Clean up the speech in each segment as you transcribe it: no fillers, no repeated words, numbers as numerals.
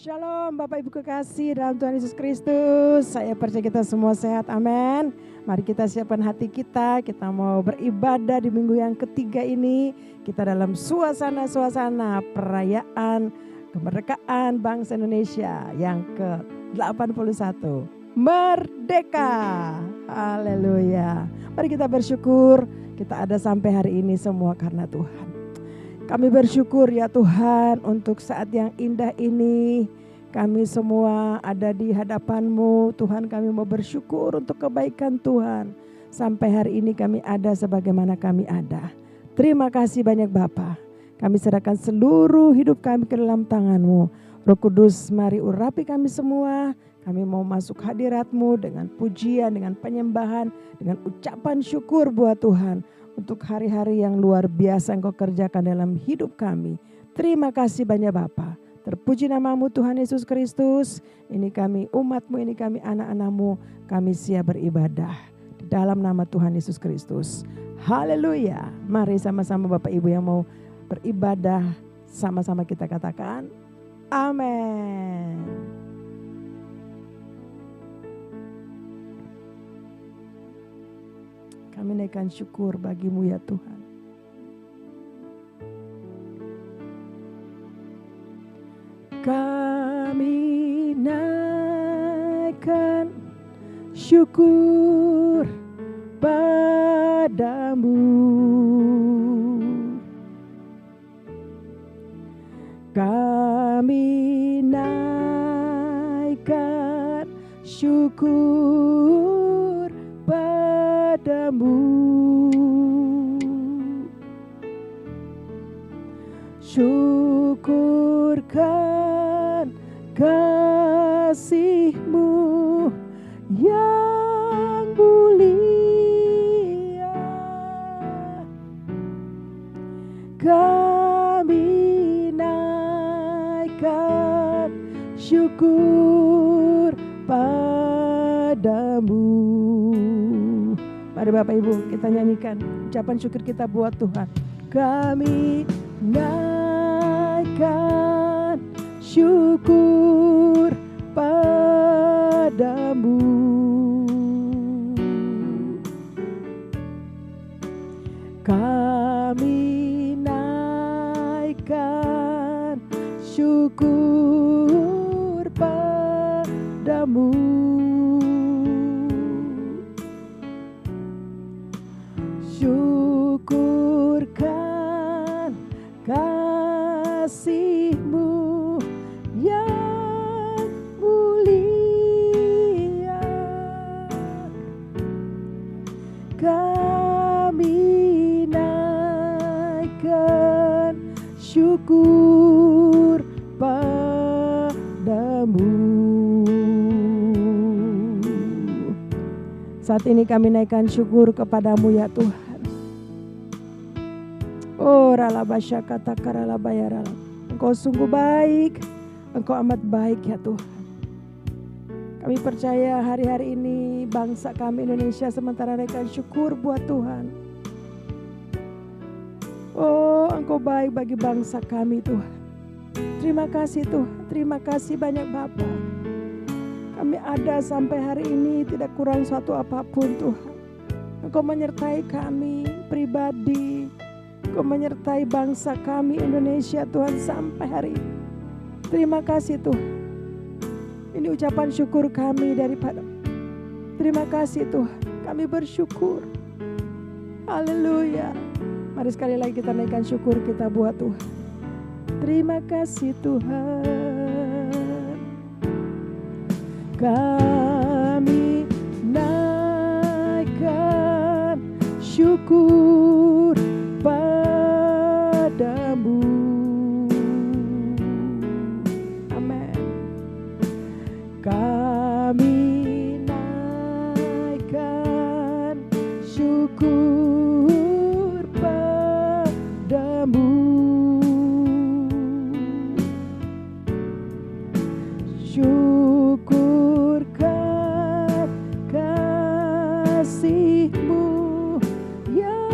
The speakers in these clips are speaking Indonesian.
Shalom Bapak Ibu kekasih dalam Tuhan Yesus Kristus. Saya percaya kita semua sehat, amin. Mari kita siapkan hati kita mau beribadah di minggu yang ketiga ini. Kita dalam suasana perayaan kemerdekaan bangsa Indonesia yang ke-81. Merdeka, haleluya. Mari kita bersyukur kita ada sampai hari ini semua karena Tuhan. Kami bersyukur ya Tuhan untuk saat yang indah ini. Kami semua ada di hadapan-Mu. Tuhan, kami mau bersyukur untuk kebaikan Tuhan. Sampai hari ini kami ada sebagaimana kami ada. Terima kasih banyak Bapa. Kami serahkan seluruh hidup kami ke dalam tangan-Mu. Roh Kudus, mari urapi kami semua. Kami mau masuk hadirat-Mu dengan pujian, dengan penyembahan, dengan ucapan syukur buat Tuhan. Untuk hari-hari yang luar biasa Engkau kerjakan dalam hidup kami. Terima kasih banyak Bapa. Terpuji nama-Mu Tuhan Yesus Kristus. Ini kami umat-Mu, ini kami anak-anak-Mu. Kami siap beribadah di dalam nama Tuhan Yesus Kristus. Haleluya. Mari sama-sama Bapak Ibu yang mau beribadah. Sama-sama kita katakan amin. Kami naikkan syukur bagi-Mu ya Tuhan. Kami naikkan syukur padamu. Kami naikkan syukur padamu. Syukurkan kasih-Mu yang mulia. Kami naikkan syukur padamu. Mari Bapak Ibu kita nyanyikan ucapan syukur kita buat Tuhan. Kami naikkan syukur padamu. Kami naikkan syukur padamu. Syukurkan kasih-Mu yang mulia. Kami naikkan syukur padamu. Saat ini kami naikkan syukur kepadamu ya Tuhan. Oh ralabasya kata karalabayara. Engkau sungguh baik. Engkau amat baik ya Tuhan. Kami percaya hari-hari ini bangsa kami Indonesia sementara naikkan syukur buat Tuhan. Oh Engkau baik bagi bangsa kami Tuhan. Terima kasih Tuhan. Terima kasih banyak Bapa. Kami ada sampai hari ini tidak kurang suatu apapun Tuhan. Engkau menyertai kami pribadi. Engkau menyertai bangsa kami Indonesia Tuhan sampai hari ini. Terima kasih Tuhan. Ini ucapan syukur kami daripada. Terima kasih Tuhan. Kami bersyukur. Haleluya. Mari sekali lagi kita naikkan syukur kita buat Tuhan. Terima kasih Tuhan. Kami naikkan syukur padamu. Amin. Kami naikkan syukur padamu. Syukurkan kasih-Mu yang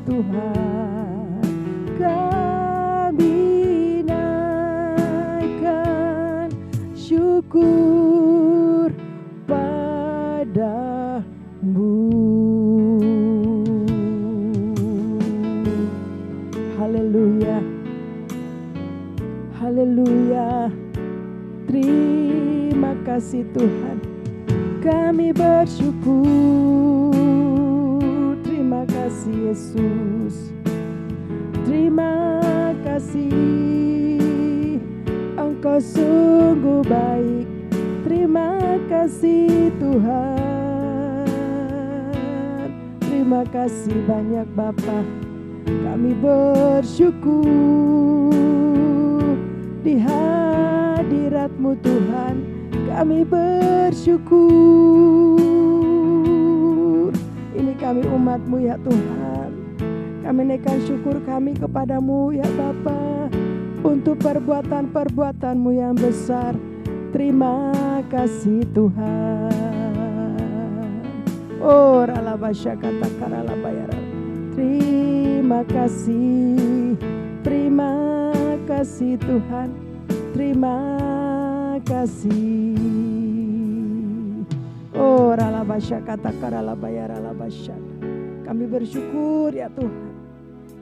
Tuhan. Kami naikkan syukur padamu. Haleluya, haleluya. Terima kasih Tuhan, kami bersyukur. Terima kasih Yesus, terima kasih, Engkau sungguh baik. Terima kasih Tuhan, terima kasih banyak Bapa. Kami bersyukur di hadirat-Mu Tuhan. Kami bersyukur. Ini kami umat-Mu ya Tuhan. Kami naikkan syukur kami kepadamu ya Bapa, untuk perbuatan-perbuatan-Mu yang besar. Terima kasih Tuhan. Oh ralabasya kata karalabayara. Terima kasih Tuhan. Terima kasih. Oh ralabasya kata karalabayara labasya. Kami bersyukur ya Tuhan.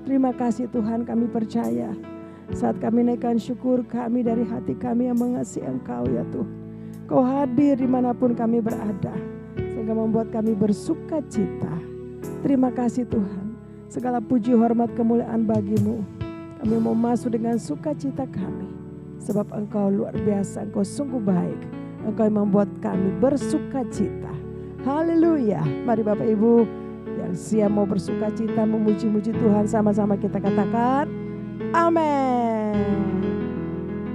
Terima kasih Tuhan, kami percaya saat kami naikkan syukur kami dari hati kami yang mengasihi Engkau ya Tuhan. Kau hadir dimanapun kami berada, sehingga membuat kami bersuka cita. Terima kasih Tuhan. Segala puji hormat kemuliaan bagi-Mu. Kami mau masuk dengan sukacita kami, sebab Engkau luar biasa, Engkau sungguh baik. Engkau yang membuat kami bersuka cita. Haleluya. Mari Bapak Ibu yang siap mau bersuka cita memuji-muji Tuhan, sama-sama kita katakan amin.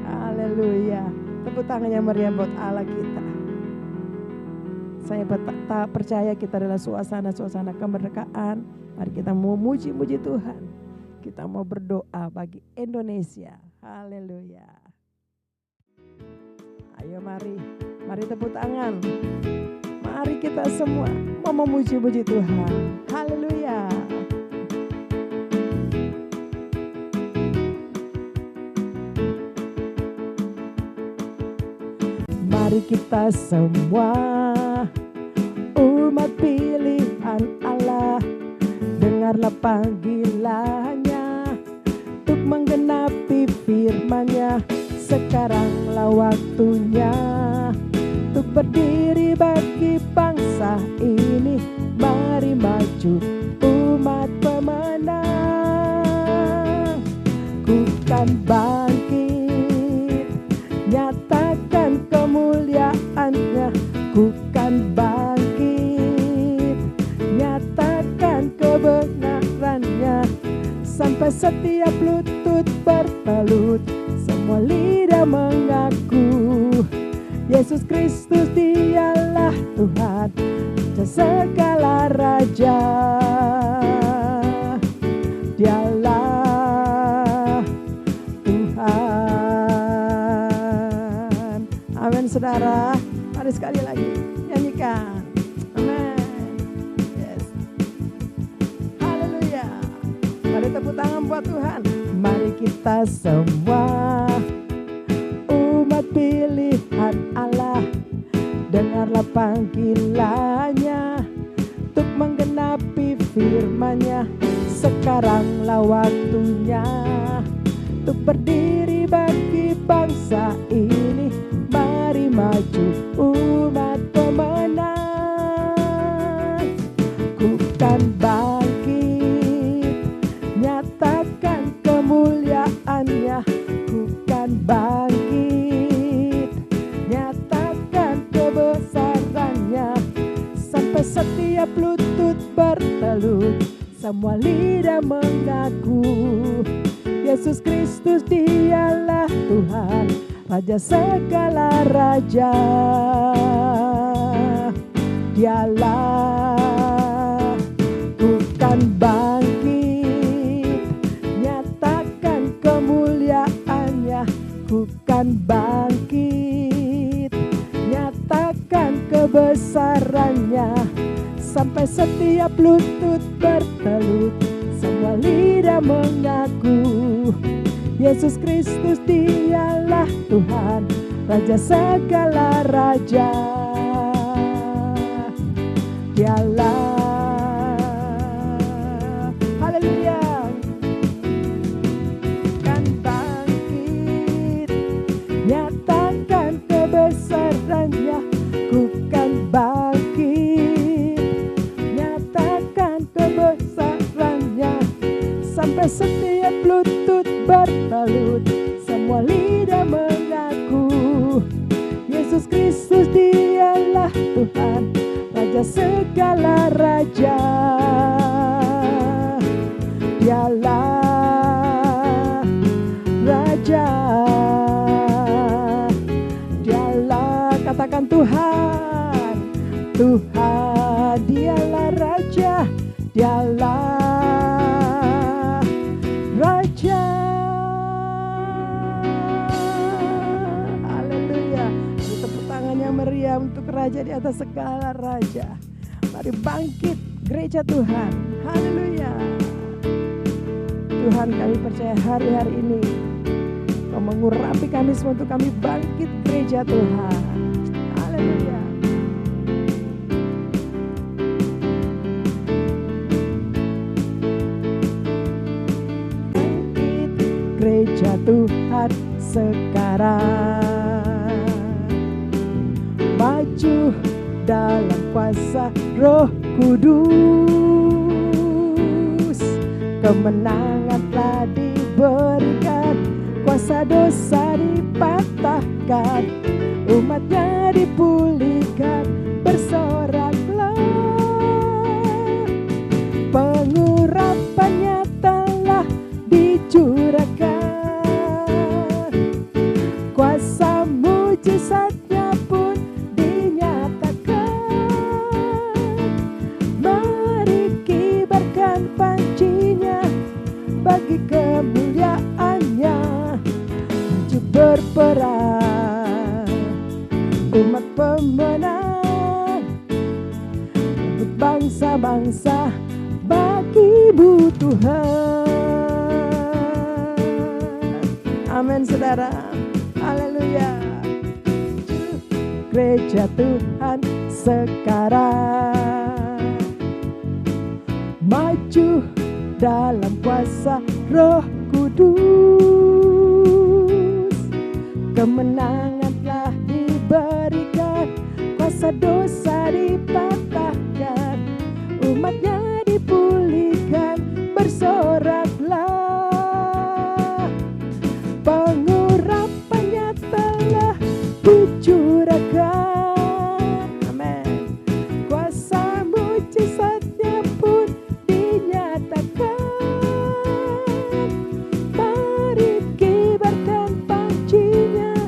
Haleluya. Tepuk tangannya meriah buat Allah kita. Saya tak percaya kita adalah suasana kemerdekaan. Mari kita mau muji-muji Tuhan. Kita mau berdoa bagi Indonesia. Haleluya. Ayo mari tepuk tangan. Mari kita semua mau memuji-muji Tuhan. Haleluya. Mari kita semua umat pilihan Allah, dengarlah panggilannya untuk menggenapi firman-Nya. Sekaranglah waktunya untuk berdiri bagi bangsa ini. Mari maju umat pemenang. Ku kan bangkit, nyatakan kemuliaan-Nya. Ku kan bangkit, nyatakan kebenaran-Nya. Sampai setiap lutut bertelut, semua lidah mengaku Yesus Kristus dialah Tuhan dan segala raja. Dialah Tuhan. Amin saudara. Mari sekali lagi nyanyikan. Amin. Yes. Haleluya. Mari tepuk tangan buat Tuhan. Mari kita semua umat pilihan Allah, dengarlah panggilannya untuk menggenapi firman-Nya. Sekaranglah waktunya untuk berdiri bagi bangsa ini. Mari maju umat pemenang. Ku kan bangkit, nyatakan kemuliaan-Nya. Ku kan bangkit, nyatakan kebesaran-Nya. Sampai setiap lutut bertelut, semua lidah mengaku Yesus Kristus dialah Tuhan, Raja segala raja. Dialah ku kan bangkit, nyatakan kemuliaan-Nya. Ku kan bangkit, nyatakan kebesaran-Nya. Sampai setiap lutut bertelut, lidah mengaku Yesus Kristus dialah Tuhan, Raja segala raja. Dialah, haleluya, kan bangkit, nyatakan kebesarannya. Ku kan bangkit, nyatakan kebesarannya, sampai setiap lutut bertalut, semua lidah mengaku Yesus Kristus dialah Tuhan, Raja segala raja. Dialah Raja, dialah, katakan Tuhan, Tuhan dialah Raja, dialah Raja. Haleluya. Beri tepuk tangannya meriah untuk Raja di atas segala raja. Mari bangkit gereja Tuhan. Haleluya. Tuhan, kami percaya hari-hari ini Kau mengurapi kami semua untuk kami bangkit gereja Tuhan. Haleluya. Bangkit gereja Tuhan sekarang, maju dalam kuasa Roh Kudus. Kemenangan telah diberikan, kuasa dosa dipatahkan, umatnya dipulihkan, bersoraklah. Pengurapannya telah dicurahkan, kuasa mujizatnya pun dinyatakan. Mari kibarkan pancinya bagi kemuliaannya, maju berperang, umat pemenang, rebut bangsa-bangsa bagi-Mu Tuhan. Amin saudara, haleluya. Gereja Tuhan sekarang, maju dalam kuasa Roh Kudus. Kemenangan telah diberikan, kuasa dosa dipatahkan, umatnya dipulihkan, bersoraklah. Pengurapannya telah dicurahkan, amin. Kuasa mujizatnya pun dinyatakan. Mari kibarkan pancinya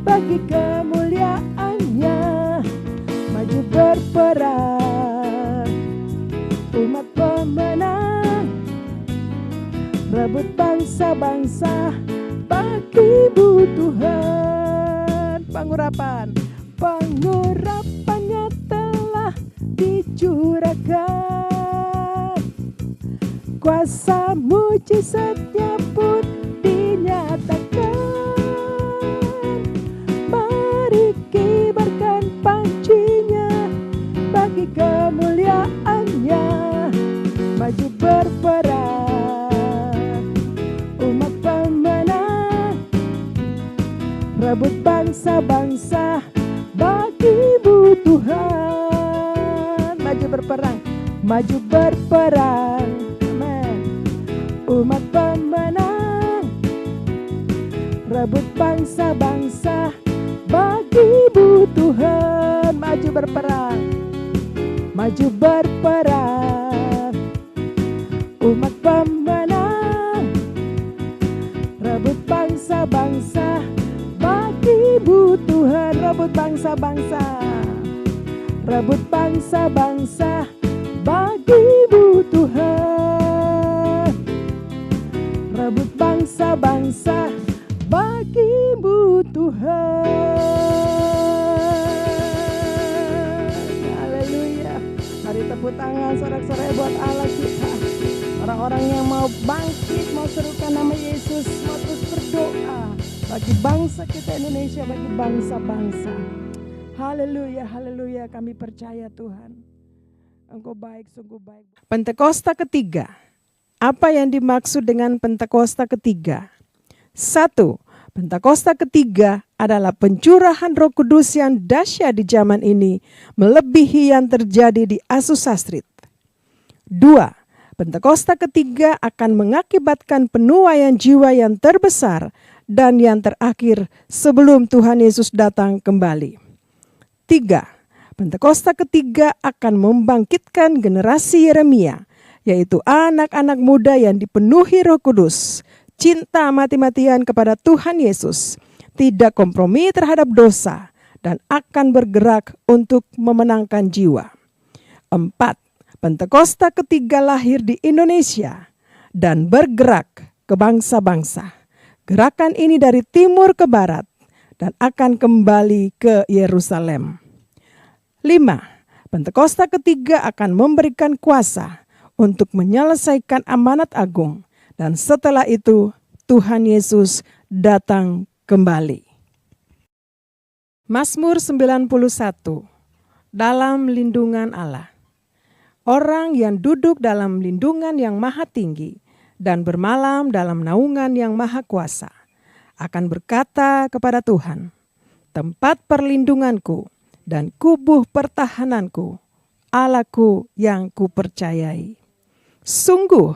bagi kemuliaannya, maju berperang, umat pemenang, rebut bangsa-bangsa bagi-Mu Tuhan. Pengurapannya telah dicurahkan, kuasa mujizatnya pun dinyatakan. Mari kibarkan pancinya bagi kemuliaannya, maju berperang, umat pemenang, rebut bangsa-bangsa bagi-Mu Tuhan. Maju berperang, maju berperang, amin. Umat pemenang, rebut bangsa-bangsa bagi-Mu Tuhan. Maju berperang, maju berperang, umat pemenang, rebut bangsa-bangsa bagi-Mu Tuhan. Rebut bangsa-bangsa, rebut bangsa-bangsa bagi-Mu Tuhan. Rebut bangsa-bangsa bagi-Mu Tuhan. Haleluya. Mari tepuk tangan sorak-sorai buat Allah kita. Orang yang mau bangkit, mau serukan nama Yesus, mau terus berdoa bagi bangsa kita Indonesia, bagi bangsa-bangsa. Haleluya, haleluya, kami percaya Tuhan. Engkau baik, sungguh baik. Pentakosta ketiga. Apa yang dimaksud dengan Pentakosta ketiga? 1. Pentakosta ketiga adalah pencurahan Roh Kudus yang dahsyat di zaman ini, melebihi yang terjadi di Azusa Street. 2. Pentakosta ketiga akan mengakibatkan penuaian jiwa yang terbesar dan yang terakhir sebelum Tuhan Yesus datang kembali. 3. Pentakosta ketiga akan membangkitkan generasi Yeremia, yaitu anak-anak muda yang dipenuhi Roh Kudus, cinta mati-matian kepada Tuhan Yesus, tidak kompromi terhadap dosa, dan akan bergerak untuk memenangkan jiwa. 4. Pentakosta ketiga lahir di Indonesia dan bergerak ke bangsa-bangsa. Gerakan ini dari timur ke barat dan akan kembali ke Yerusalem. 5. Pentakosta ketiga akan memberikan kuasa untuk menyelesaikan amanat agung, dan setelah itu Tuhan Yesus datang kembali. Mazmur 91. Dalam lindungan Allah. Orang yang duduk dalam lindungan yang maha tinggi dan bermalam dalam naungan yang maha kuasa akan berkata kepada Tuhan, tempat perlindunganku dan kubuh pertahananku, Allahku yang kupercayai. Sungguh,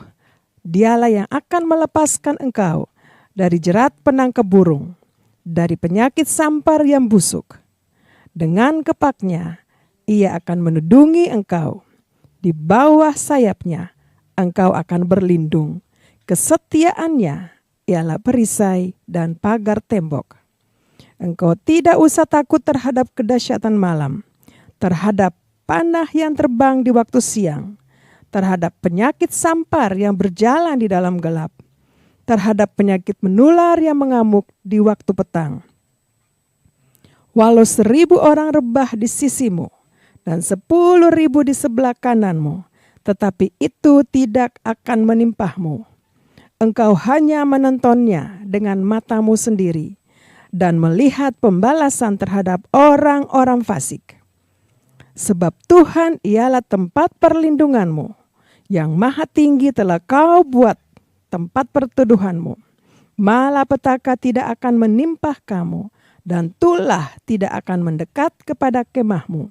Dialah yang akan melepaskan engkau dari jerat penangkap burung, dari penyakit sampar yang busuk. Dengan kepaknya, Ia akan menudungi engkau. Di bawah sayapnya, engkau akan berlindung. Kesetiaannya ialah perisai dan pagar tembok. Engkau tidak usah takut terhadap kedahsyatan malam, terhadap panah yang terbang di waktu siang, terhadap penyakit sampar yang berjalan di dalam gelap, terhadap penyakit menular yang mengamuk di waktu petang. Walau 1.000 orang rebah di sisimu dan 10.000 di sebelah kananmu, tetapi itu tidak akan menimpahmu. Engkau hanya menontonnya dengan matamu sendiri dan melihat pembalasan terhadap orang-orang fasik. Sebab Tuhan ialah tempat perlindunganmu, yang maha tinggi telah kau buat tempat perteduhanmu. Malapetaka tidak akan menimpah kamu, dan tulah tidak akan mendekat kepada kemahmu.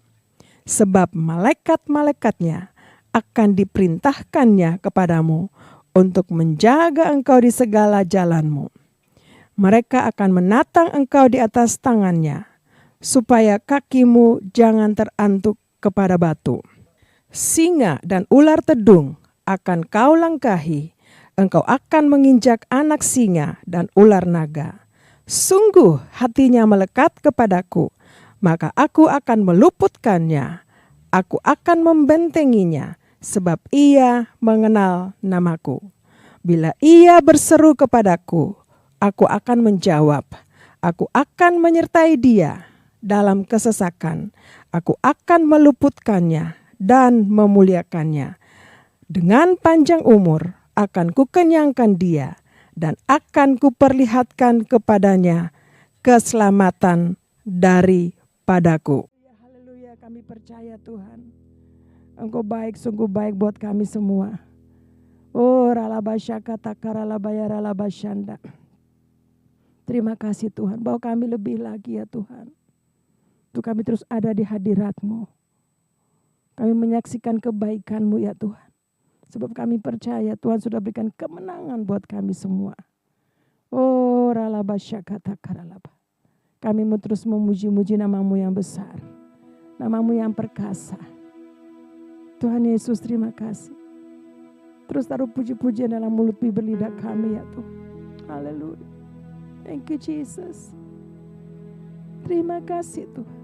Sebab malaikat-malaikatnya akan diperintahkannya kepadamu untuk menjaga engkau di segala jalanmu. Mereka akan menatang engkau di atas tangannya, supaya kakimu jangan terantuk kepada batu. Singa dan ular tedung akan kau langkahi, engkau akan menginjak anak singa dan ular naga. Sungguh hatinya melekat kepadaku, maka aku akan meluputkannya. Aku akan membentenginya, sebab ia mengenal namaku. Bila ia berseru kepadaku, aku akan menjawab. Aku akan menyertai dia dalam kesesakan. Aku akan meluputkannya dan memuliakannya. Dengan panjang umur akan kukenyangkan dia, dan akan kuperlihatkan kepadanya keselamatan daripadaku. Haleluya, kami percaya Tuhan, Engkau baik, sungguh baik buat kami semua. Oh, ralabasyaka takaralabaya ralabasyanda. Terima kasih Tuhan, bahwa kami lebih lagi ya Tuhan, untuk kami terus ada di hadirat-Mu. Kami menyaksikan kebaikan-Mu ya Tuhan. Sebab kami percaya Tuhan sudah berikan kemenangan buat kami semua. Oh, ralabasyaka takaralaba. Kami mau terus memuji-muji nama-Mu yang besar, nama-Mu yang perkasa. Tuhan Yesus, terima kasih. Terus taruh puji-pujian dalam mulut bibir lidah kami ya Tuhan. Haleluya. Thank you Jesus. Terima kasih Tuhan.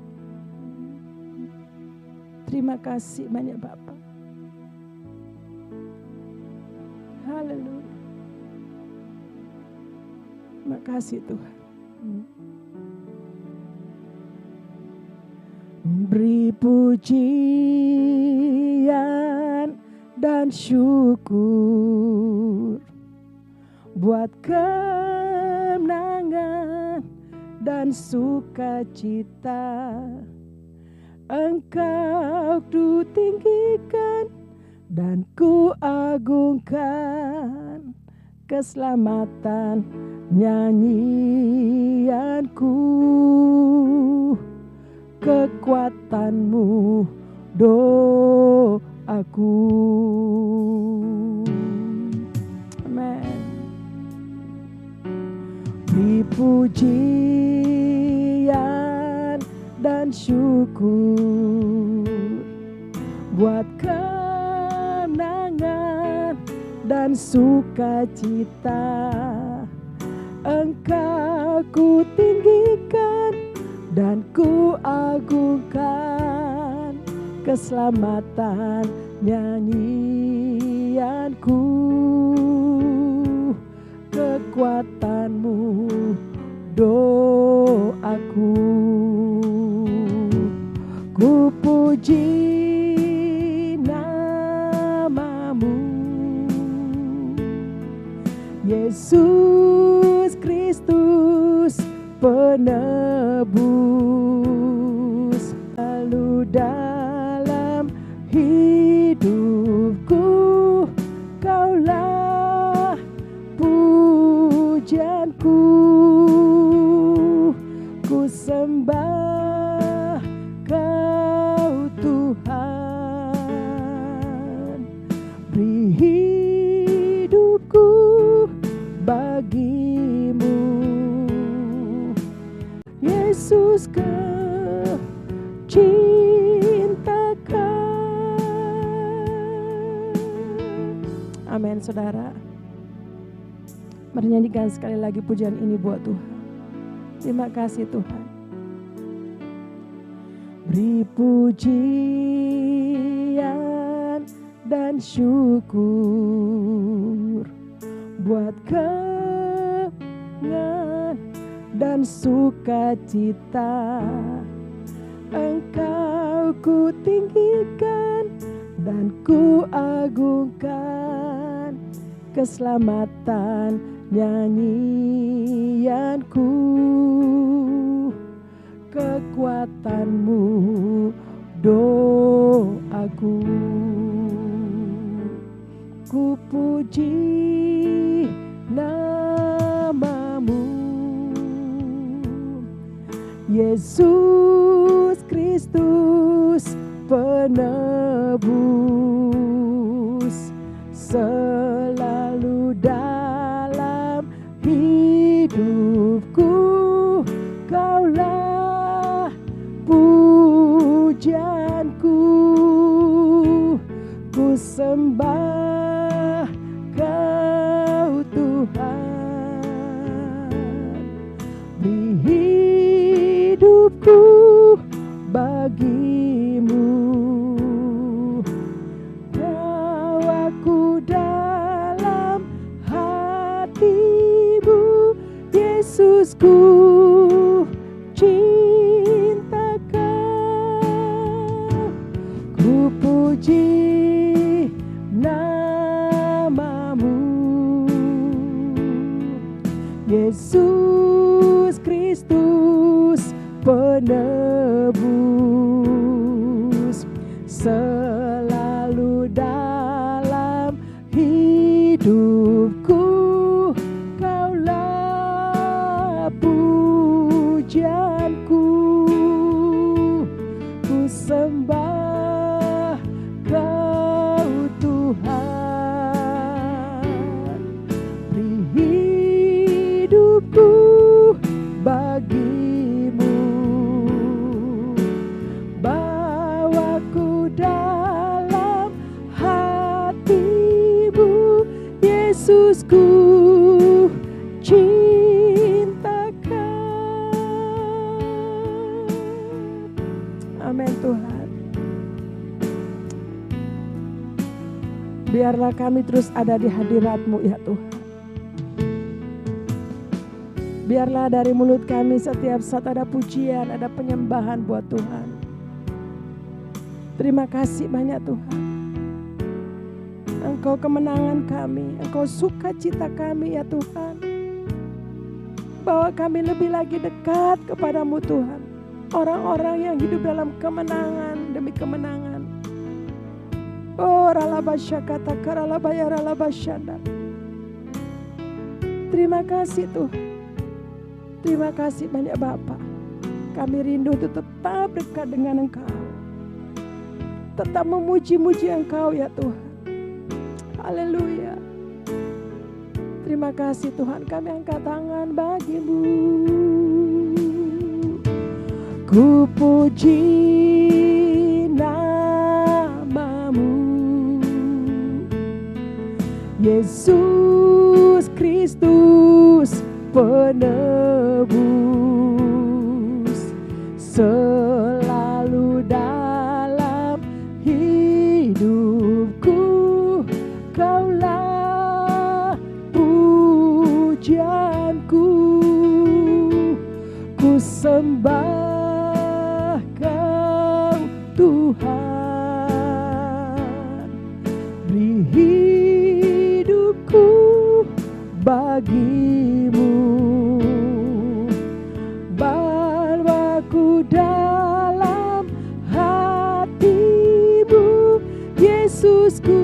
Terima kasih banyak Bapa. Haleluya. Terima kasih Tuhan. Beri pujian dan syukur buat kemenangan dan sukacita. Engkau ku tinggikan dan ku agungkan, keselamatan nyanyianku, kekuatanmu doaku. Amin. Beri pujian dan syukur buat kemenangan dan sukacita. Engkau ku tinggikan dan ku agungkan, keselamatan nyanyianku, kekuatanmu doaku. Ku puji namamu, Yesus Kristus penebus. Lalu dalam hidupku Kaulah pujianku, ku sembah Kau Tuhan. Beri hidupku bagimu, Yesus kucintakan. Amin, saudara. Mari nyanyikan sekali lagi pujian ini buat Tuhan. Terima kasih Tuhan. Beri pujian dan syukur buat kemenangan dan sukacita. Engkau ku tinggikan dan ku agungkan, keselamatan nyanyianku, kekuatanmu doaku. Ku puji namamu, Yesus Kristus penebus. Selalu dalam hidupku Kaulah pujianku, ku sembah Kau Tuhan. Beri hidupku bagimu, bawaku dalam hatimu, Yesusku cintakan. Ku puji namamu, Yesus Kristus penebus. Selalu dalam hidupku Kaulah pujianku, ku sembah Kau Tuhan. Beri hidupku bagimu, bawaku dalam hatimu, Yesusku cintakan. Amin Tuhan. Biarlah kami terus ada di hadirat-Mu ya Tuhan. Biarlah dari mulut kami setiap saat ada pujian, ada penyembahan buat Tuhan. Terima kasih banyak Tuhan. Engkau kemenangan kami, Engkau sukacita kami ya Tuhan. Bawa kami lebih lagi dekat kepadamu Tuhan. Orang-orang yang hidup dalam kemenangan demi kemenangan. Oh ralabasyakata karalabaya ralabasyanda. Terima kasih Tuhan. Terima kasih banyak Bapa. Kami rindu untuk tetap dekat dengan Engkau. Tetap memuji-muji Engkau ya Tuhan. Haleluya. Terima kasih Tuhan, kami angkat tangan bagimu. Ku puji namamu, Yesus Kristus penebus. Selalu dalam hidupku Kaulah pujianku, ku sembah Kau Tuhan. Beri hidupku bagimu, bawaku dalam hatimu, Yesusku.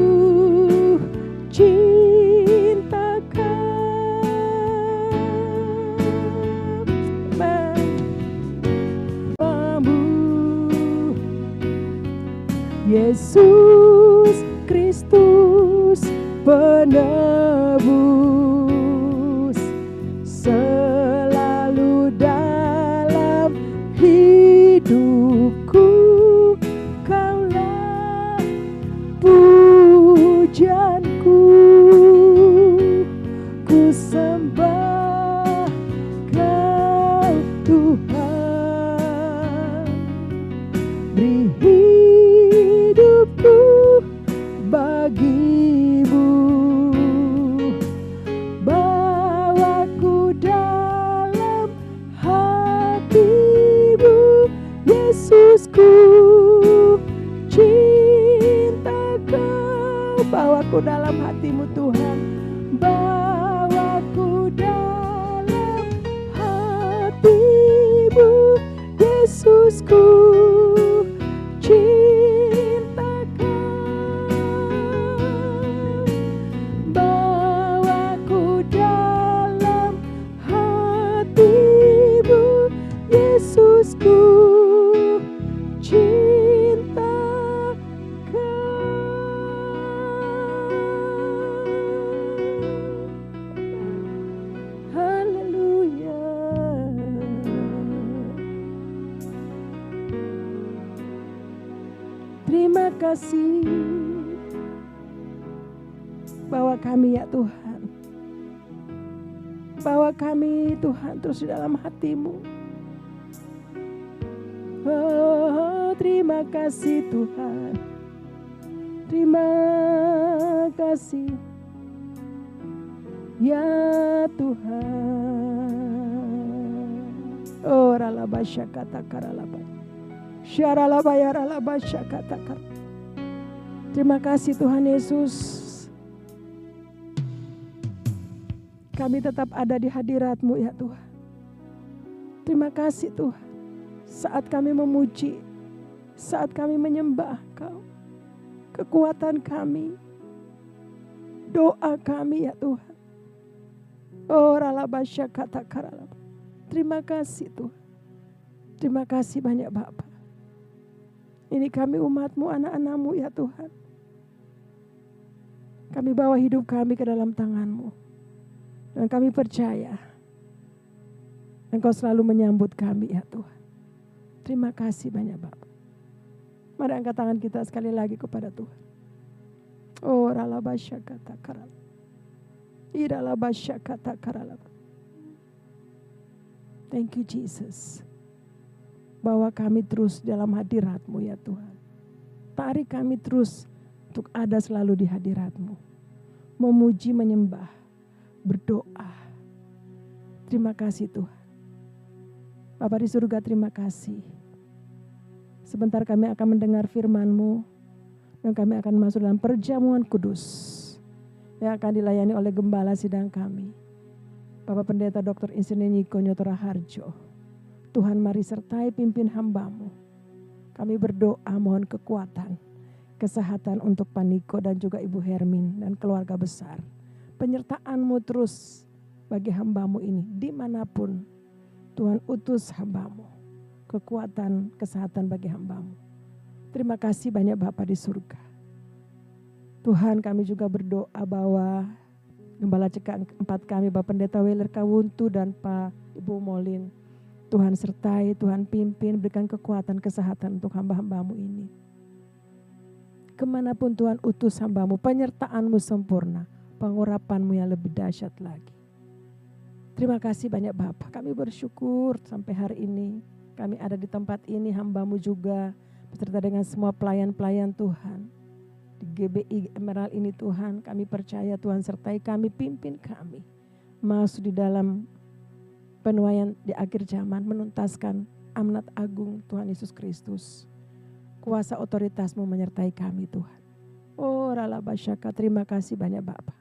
Yesus Kristus penebus, selalu dalam hidupku Kaulah pujianku, ku sembah Kau Tuhan. Beri hidupku bagimu, bawaku dalam hatimu, Yesusku. Cinta Kau bawaku dalam hatimu Tuhan, bawaku dalam hatimu, Yesusku. Yesusku, cinta Kau. Haleluya. Terima kasih bawa kami ya Tuhan. Bawa kami Tuhan terus di dalam hatimu. Oh, terima kasih Tuhan. Terima kasih ya Tuhan. Oh, ralabasyakata karalaba. Syaralabaya ralabasyakata kar. Terima kasih Tuhan Yesus. Kami tetap ada di hadirat-Mu ya Tuhan. Terima kasih Tuhan. Saat kami memuji, saat kami menyembah Kau, kekuatan kami, doa kami ya Tuhan. Oh ralabasya kata karalab. Terima kasih Tuhan. Terima kasih banyak Bapa. Ini kami umat-Mu, anak-anak-Mu ya Tuhan. Kami bawa hidup kami ke dalam tangan-Mu. Dan kami percaya Engkau selalu menyambut kami ya Tuhan. Terima kasih banyak Bapak. Mari angkat tangan kita sekali lagi kepada Tuhan. Oh ralabasya kata karal. Iralabasya kata karal. Thank you Jesus. Bawa kami terus dalam hadirat-Mu ya Tuhan. Tarik kami terus untuk ada selalu di hadirat-Mu. Memuji, menyembah, berdoa. Terima kasih Tuhan. Bapa di surga terima kasih. Sebentar kami akan mendengar firman-Mu dan kami akan masuk dalam perjamuan kudus. yang akan dilayani oleh Gembala Sidang kami, Bapak Pendeta Dr. Insinyur Niko Nyotora Harjo. Tuhan mari sertai pimpin hamba-Mu. Kami berdoa mohon kekuatan, kesehatan untuk Pak Niko dan juga Ibu Hermin dan keluarga besar. Penyertaan-Mu terus bagi hamba-Mu ini dimanapun. Tuhan utus hamba-Mu. Kekuatan, kesehatan bagi hamba-Mu. Terima kasih banyak Bapa di surga. Tuhan kami juga berdoa bahwa Gembala CK4 kami Bapak Pendeta Weler Kawuntu dan Pak Ibu Molin. Tuhan sertai, Tuhan pimpin, berikan kekuatan, kesehatan untuk hamba-hamba-Mu ini. Kemanapun Tuhan utus hamba-Mu, penyertaan-Mu sempurna, pengurapan-Mu yang lebih dahsyat lagi. Terima kasih banyak Bapak, kami bersyukur sampai hari ini. Kami ada di tempat ini, hamba-Mu juga, beserta dengan semua pelayan-pelayan Tuhan. Di GBI Emerald ini Tuhan, kami percaya Tuhan sertai kami, pimpin kami. Masuk di dalam penuaian di akhir zaman, menuntaskan amanat agung Tuhan Yesus Kristus. Kuasa otoritas-Mu menyertai kami Tuhan. Oh Ralabasyaka, terima kasih banyak Bapak.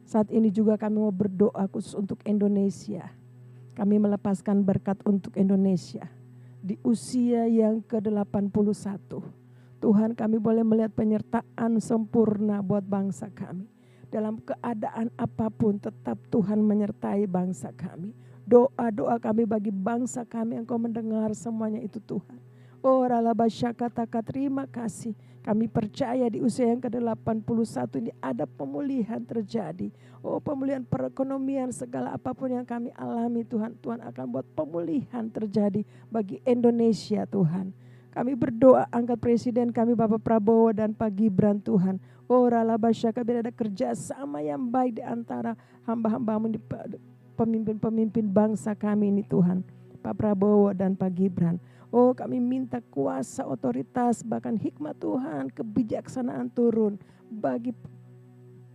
Saat ini juga kami mau berdoa khusus untuk Indonesia. Kami melepaskan berkat untuk Indonesia. Di usia yang ke-81. Tuhan kami boleh melihat penyertaan sempurna buat bangsa kami. Dalam keadaan apapun tetap Tuhan menyertai bangsa kami. Doa-doa kami bagi bangsa kami yang Kau mendengar semuanya itu Tuhan. Oh Ralabasyakataka, terima kasih. Kami percaya di usia yang ke-81 ini ada pemulihan terjadi. Oh pemulihan perekonomian, segala apapun yang kami alami Tuhan. Tuhan akan buat pemulihan terjadi bagi Indonesia Tuhan. Kami berdoa angkat Presiden kami Bapak Prabowo dan Pak Gibran Tuhan. Oh Ralabasyaka, biar ada kerjasama yang baik di antara hamba-hamba-Mu, pemimpin-pemimpin bangsa kami ini Tuhan. Pak Prabowo dan Pak Gibran. Oh kami minta kuasa, otoritas, bahkan hikmat Tuhan, kebijaksanaan turun bagi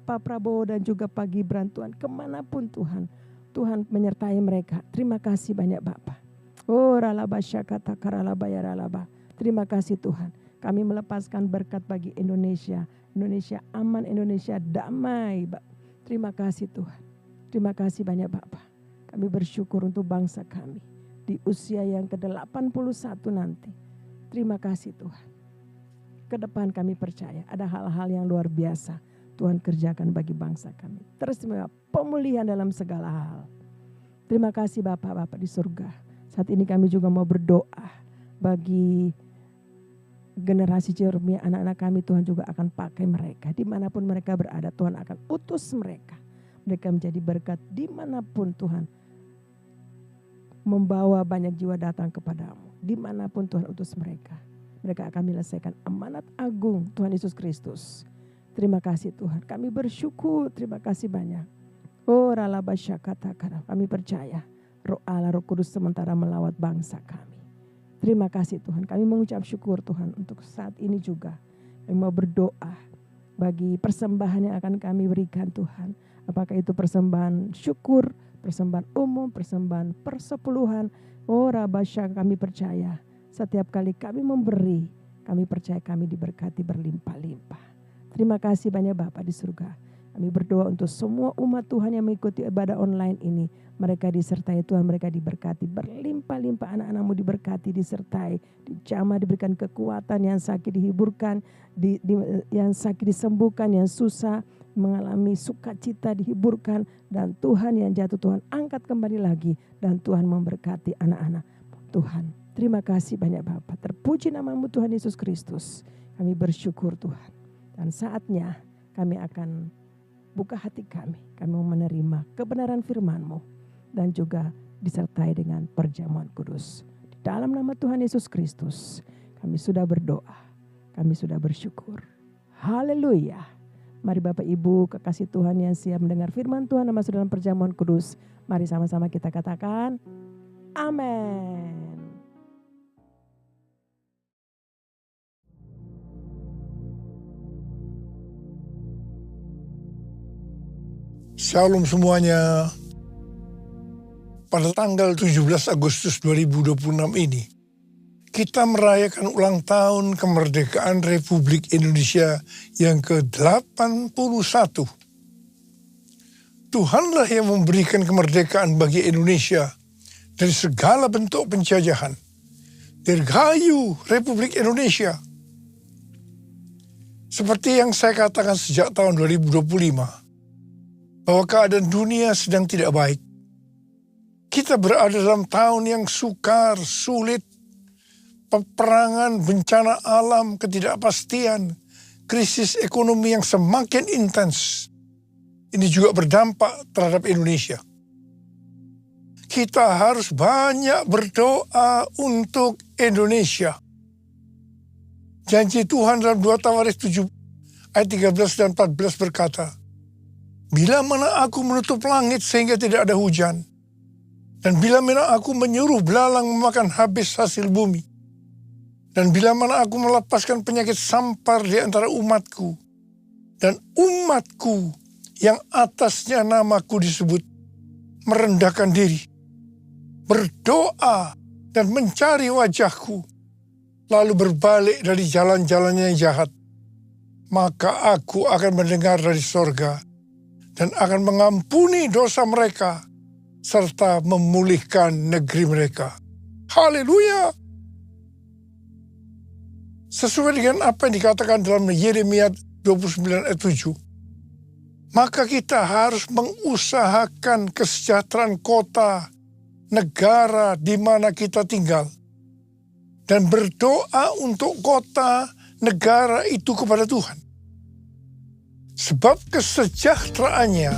Pak Prabowo dan juga Pak Gibran Tuhan. Kemanapun Tuhan, Tuhan menyertai mereka. Terima kasih banyak Bapak. Oh Ralabasyakata karalabaya ralaba. Terima kasih Tuhan. Kami melepaskan berkat bagi Indonesia. Indonesia aman, Indonesia damai. Terima kasih Tuhan. Terima kasih banyak Bapak. Kami bersyukur untuk bangsa kami. Di usia yang ke-81 nanti. Terima kasih Tuhan. Ke depan kami percaya ada hal-hal yang luar biasa Tuhan kerjakan bagi bangsa kami. Teristimewa pemulihan dalam segala hal. Terima kasih Bapak-Bapak di surga. Saat ini kami juga mau berdoa bagi generasi Jeremia, anak-anak kami Tuhan juga akan pakai mereka. Dimanapun mereka berada Tuhan akan utus mereka. Mereka menjadi berkat dimanapun Tuhan. Membawa banyak jiwa datang kepadamu. Dimanapun Tuhan utus mereka. Mereka akan menyelesaikan amanat agung Tuhan Yesus Kristus. Terima kasih Tuhan. Kami bersyukur. Terima kasih banyak. Oh Ralabasyakatakara. Kami percaya. Roh Allah, Roh Kudus sementara melawat bangsa kami. Terima kasih Tuhan. Kami mengucap syukur Tuhan untuk saat ini juga. Kami mau berdoa bagi persembahan yang akan kami berikan Tuhan. Apakah itu persembahan syukur, persembahan umum, persembahan persepuluhan. Oh Rabasya, kami percaya setiap kali kami memberi, kami percaya kami diberkati berlimpah-limpah. Terima kasih banyak Bapak di surga. Kami berdoa untuk semua umat Tuhan yang mengikuti ibadah online ini. Mereka disertai Tuhan, mereka diberkati berlimpah-limpah, anak-anak-Mu diberkati, disertai, dijamah, diberikan kekuatan, yang sakit dihiburkan, yang sakit disembuhkan, yang susah mengalami sukacita dihiburkan, dan Tuhan yang jatuh Tuhan angkat kembali lagi, dan Tuhan memberkati anak-anak Tuhan. Terima kasih banyak Bapak. Terpuji nama-Mu Tuhan Yesus Kristus. Kami bersyukur Tuhan. Dan saatnya kami akan buka hati kami. Kami mau menerima kebenaran firman-Mu. Dan juga disertai dengan perjamuan kudus. Di dalam nama Tuhan Yesus Kristus. Kami sudah berdoa. Kami sudah bersyukur. Haleluya. Mari Bapak Ibu kekasih Tuhan yang siap mendengar firman Tuhan yang masuk dalam perjamuan kudus. Mari sama-sama kita katakan amin. Shalom semuanya. Pada tanggal 17 Agustus 2026 ini, kita merayakan ulang tahun kemerdekaan Republik Indonesia yang ke-81. Tuhanlah yang memberikan kemerdekaan bagi Indonesia dari segala bentuk penjajahan. Dirgahayu Republik Indonesia. Seperti yang saya katakan sejak tahun 2025, bahwa keadaan dunia sedang tidak baik. Kita berada dalam tahun yang sukar, sulit, peperangan, bencana alam, ketidakpastian, krisis ekonomi yang semakin intens. Ini juga berdampak terhadap Indonesia. Kita harus banyak berdoa untuk Indonesia. Janji Tuhan dalam 2 Tawaris 7 ayat 13 dan 14 berkata, bila mana aku menutup langit sehingga tidak ada hujan, dan bila mana aku menyuruh belalang memakan habis hasil bumi, dan bila mana aku melepaskan penyakit sampar di antara umatku, dan umatku yang atasnya namaku disebut, merendahkan diri, berdoa dan mencari wajahku, lalu berbalik dari jalan-jalannya yang jahat, maka aku akan mendengar dari sorga dan akan mengampuni dosa mereka serta memulihkan negeri mereka. Haleluya! Sesuai dengan apa yang dikatakan dalam Yeremia 29 ayat 7, maka kita harus mengusahakan kesejahteraan kota, negara di mana kita tinggal, dan berdoa untuk kota, negara itu kepada Tuhan. Sebab kesejahteraannya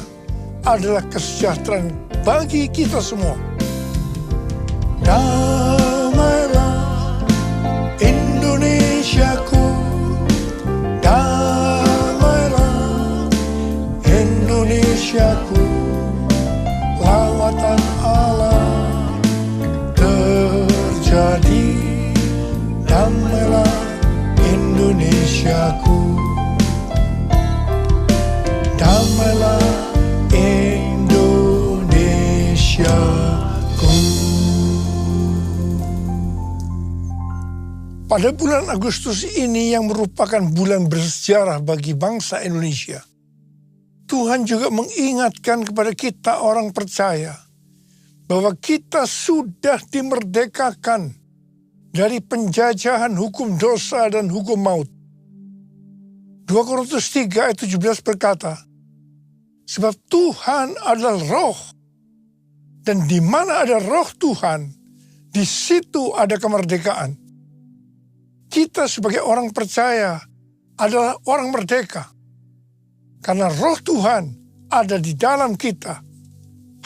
adalah kesejahteraan bagi kita semua. Damailah Indonesiaku, damailah Indonesiaku, lawatan Allah terjadi. Damailah Indonesiaku, damailah Indonesiaku. Pada bulan Agustus ini yang merupakan bulan bersejarah bagi bangsa Indonesia, Tuhan juga mengingatkan kepada kita orang percaya bahwa kita sudah dimerdekakan dari penjajahan hukum dosa dan hukum maut. 2 Korintus 3 ayat 17 berkata, sebab Tuhan adalah roh, dan di mana ada roh Tuhan, di situ ada kemerdekaan. Kita sebagai orang percaya adalah orang merdeka, karena roh Tuhan ada di dalam kita.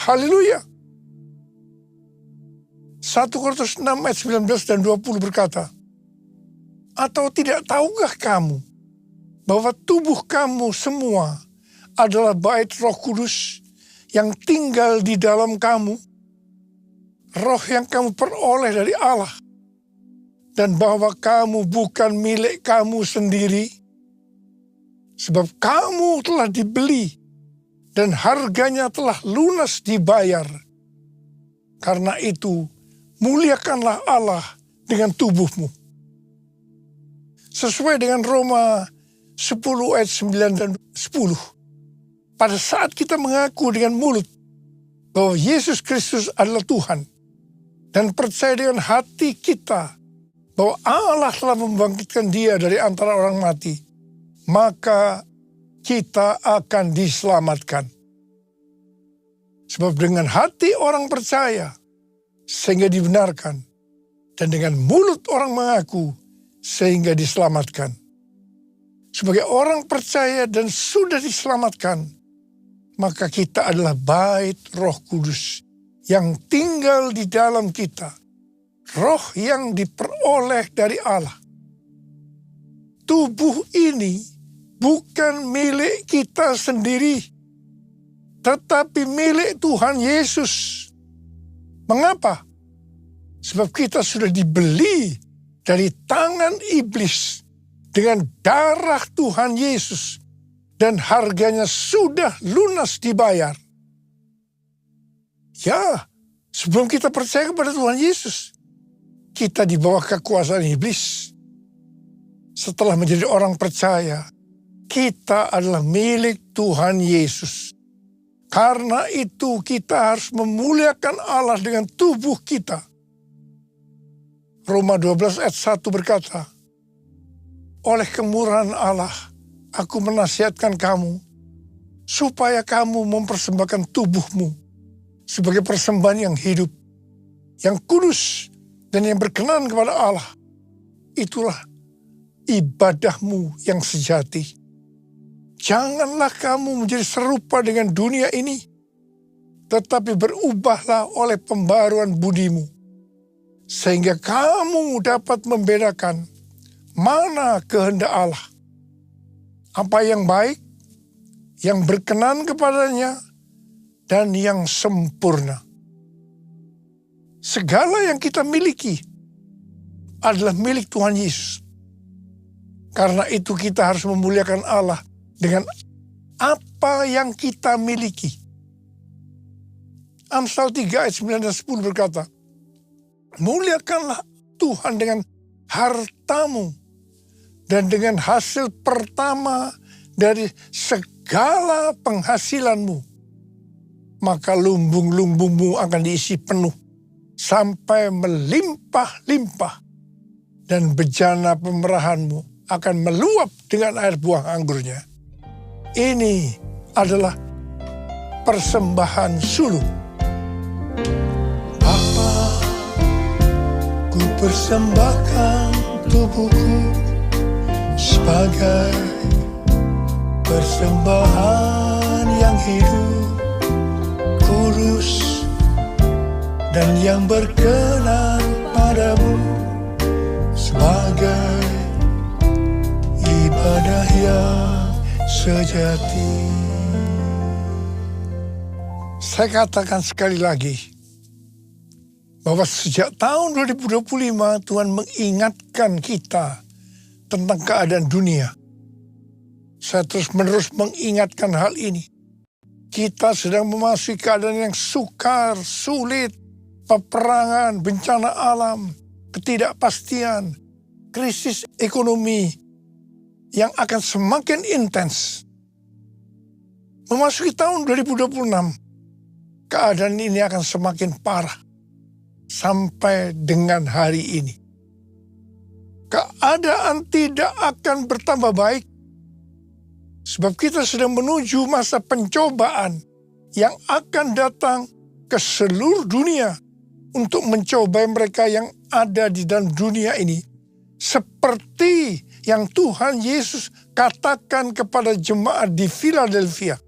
Haleluya! 1 Korintus 6 ayat 19 dan 20 berkata, atau tidak tahukah kamu bahwa tubuh kamu semua adalah bait Roh Kudus yang tinggal di dalam kamu, roh yang kamu peroleh dari Allah, dan bahwa kamu bukan milik kamu sendiri, sebab kamu telah dibeli dan harganya telah lunas dibayar. Karena itu, muliakanlah Allah dengan tubuhmu. Sesuai dengan Roma 10 ayat 9 dan 10. Pada saat kita mengaku dengan mulut bahwa Yesus Kristus adalah Tuhan, dan percaya dengan hati kita bahwa Allah telah membangkitkan dia dari antara orang mati, maka kita akan diselamatkan. Sebab dengan hati orang percaya sehingga dibenarkan, dan dengan mulut orang mengaku sehingga diselamatkan. Sebagai orang percaya dan sudah diselamatkan, maka kita adalah bait Roh Kudus yang tinggal di dalam kita. Roh yang diperoleh dari Allah. Tubuh ini bukan milik kita sendiri, tetapi milik Tuhan Yesus. Mengapa? Sebab kita sudah dibeli dari tangan iblis dengan darah Tuhan Yesus, dan harganya sudah lunas dibayar. Ya, sebelum kita percaya kepada Tuhan Yesus, kita di bawah kekuasaan iblis. Setelah menjadi orang percaya, kita adalah milik Tuhan Yesus. Karena itu kita harus memuliakan Allah dengan tubuh kita. Roma 12 ayat 1 berkata, oleh kemurahan Allah, aku menasihatkan kamu, supaya kamu mempersembahkan tubuhmu sebagai persembahan yang hidup, yang kudus, dan yang berkenan kepada Allah. Itulah ibadahmu yang sejati. Janganlah kamu menjadi serupa dengan dunia ini, tetapi berubahlah oleh pembaruan budimu, sehingga kamu dapat membedakan mana kehendak Allah, apa yang baik, yang berkenan kepadanya, dan yang sempurna. Segala yang kita miliki adalah milik Tuhan Yesus. Karena itu kita harus memuliakan Allah dengan apa yang kita miliki. Amsal 3 ayat 9 dan 10 berkata, muliakanlah Tuhan dengan hartamu dan dengan hasil pertama dari segala penghasilanmu. Maka lumbung-lumbungmu akan diisi penuh sampai melimpah-limpah, dan bejana pemerahanmu akan meluap dengan air buah anggurnya. Ini adalah persembahan sulung. Bapa, ku persembahkan tubuhku sebagai persembahan yang hidup, kudus, dan yang berkenan padamu, sebagai ibadah yang sejati. Saya katakan sekali lagi, bahwa sejak tahun 2025 Tuhan mengingatkan kita tentang keadaan dunia. Saya terus-menerus mengingatkan hal ini. Kita sedang memasuki keadaan yang sukar, sulit, peperangan, bencana alam, ketidakpastian, krisis ekonomi yang akan semakin intens. Memasuki tahun 2026, keadaan ini akan semakin parah sampai dengan hari ini. Keadaan tidak akan bertambah baik, sebab kita sedang menuju masa pencobaan yang akan datang ke seluruh dunia untuk mencobai mereka yang ada di dalam dunia ini. Seperti yang Tuhan Yesus katakan kepada jemaat di Philadelphia.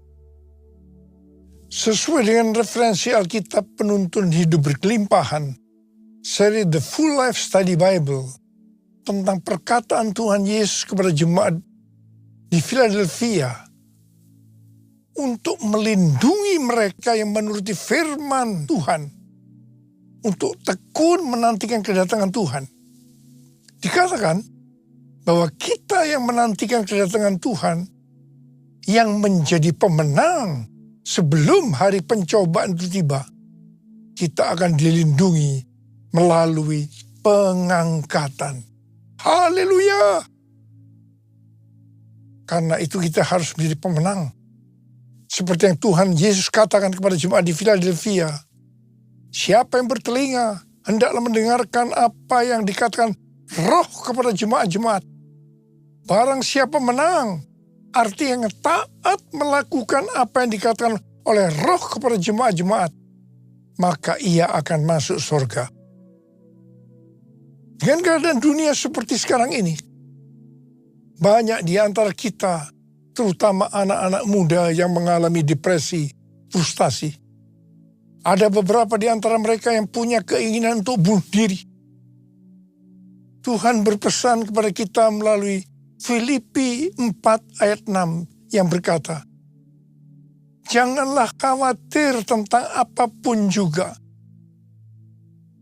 Sesuai dengan referensi Alkitab Penuntun Hidup Berkelimpahan, seri The Full Life Study Bible, tentang perkataan Tuhan Yesus kepada jemaat di Philadelphia untuk melindungi mereka yang menuruti firman Tuhan, untuk tekun menantikan kedatangan Tuhan. Dikatakan bahwa kita yang menantikan kedatangan Tuhan, yang menjadi pemenang sebelum hari pencobaan itu tiba, kita akan dilindungi melalui pengangkatan. Haleluya! Karena itu kita harus menjadi pemenang. Seperti yang Tuhan Yesus katakan kepada jemaat di Philadelphia, siapa yang bertelinga, hendaklah mendengarkan apa yang dikatakan Roh kepada jemaat-jemaat. Barang siapa menang, arti yang taat melakukan apa yang dikatakan oleh Roh kepada jemaat-jemaat, maka ia akan masuk surga. Dengan keadaan dunia seperti sekarang ini, banyak di antara kita, terutama anak-anak muda yang mengalami depresi, frustasi. Ada beberapa di antara mereka yang punya keinginan untuk bunuh diri. Tuhan berpesan kepada kita melalui Filipi 4 ayat 6 yang berkata, janganlah khawatir tentang apapun juga.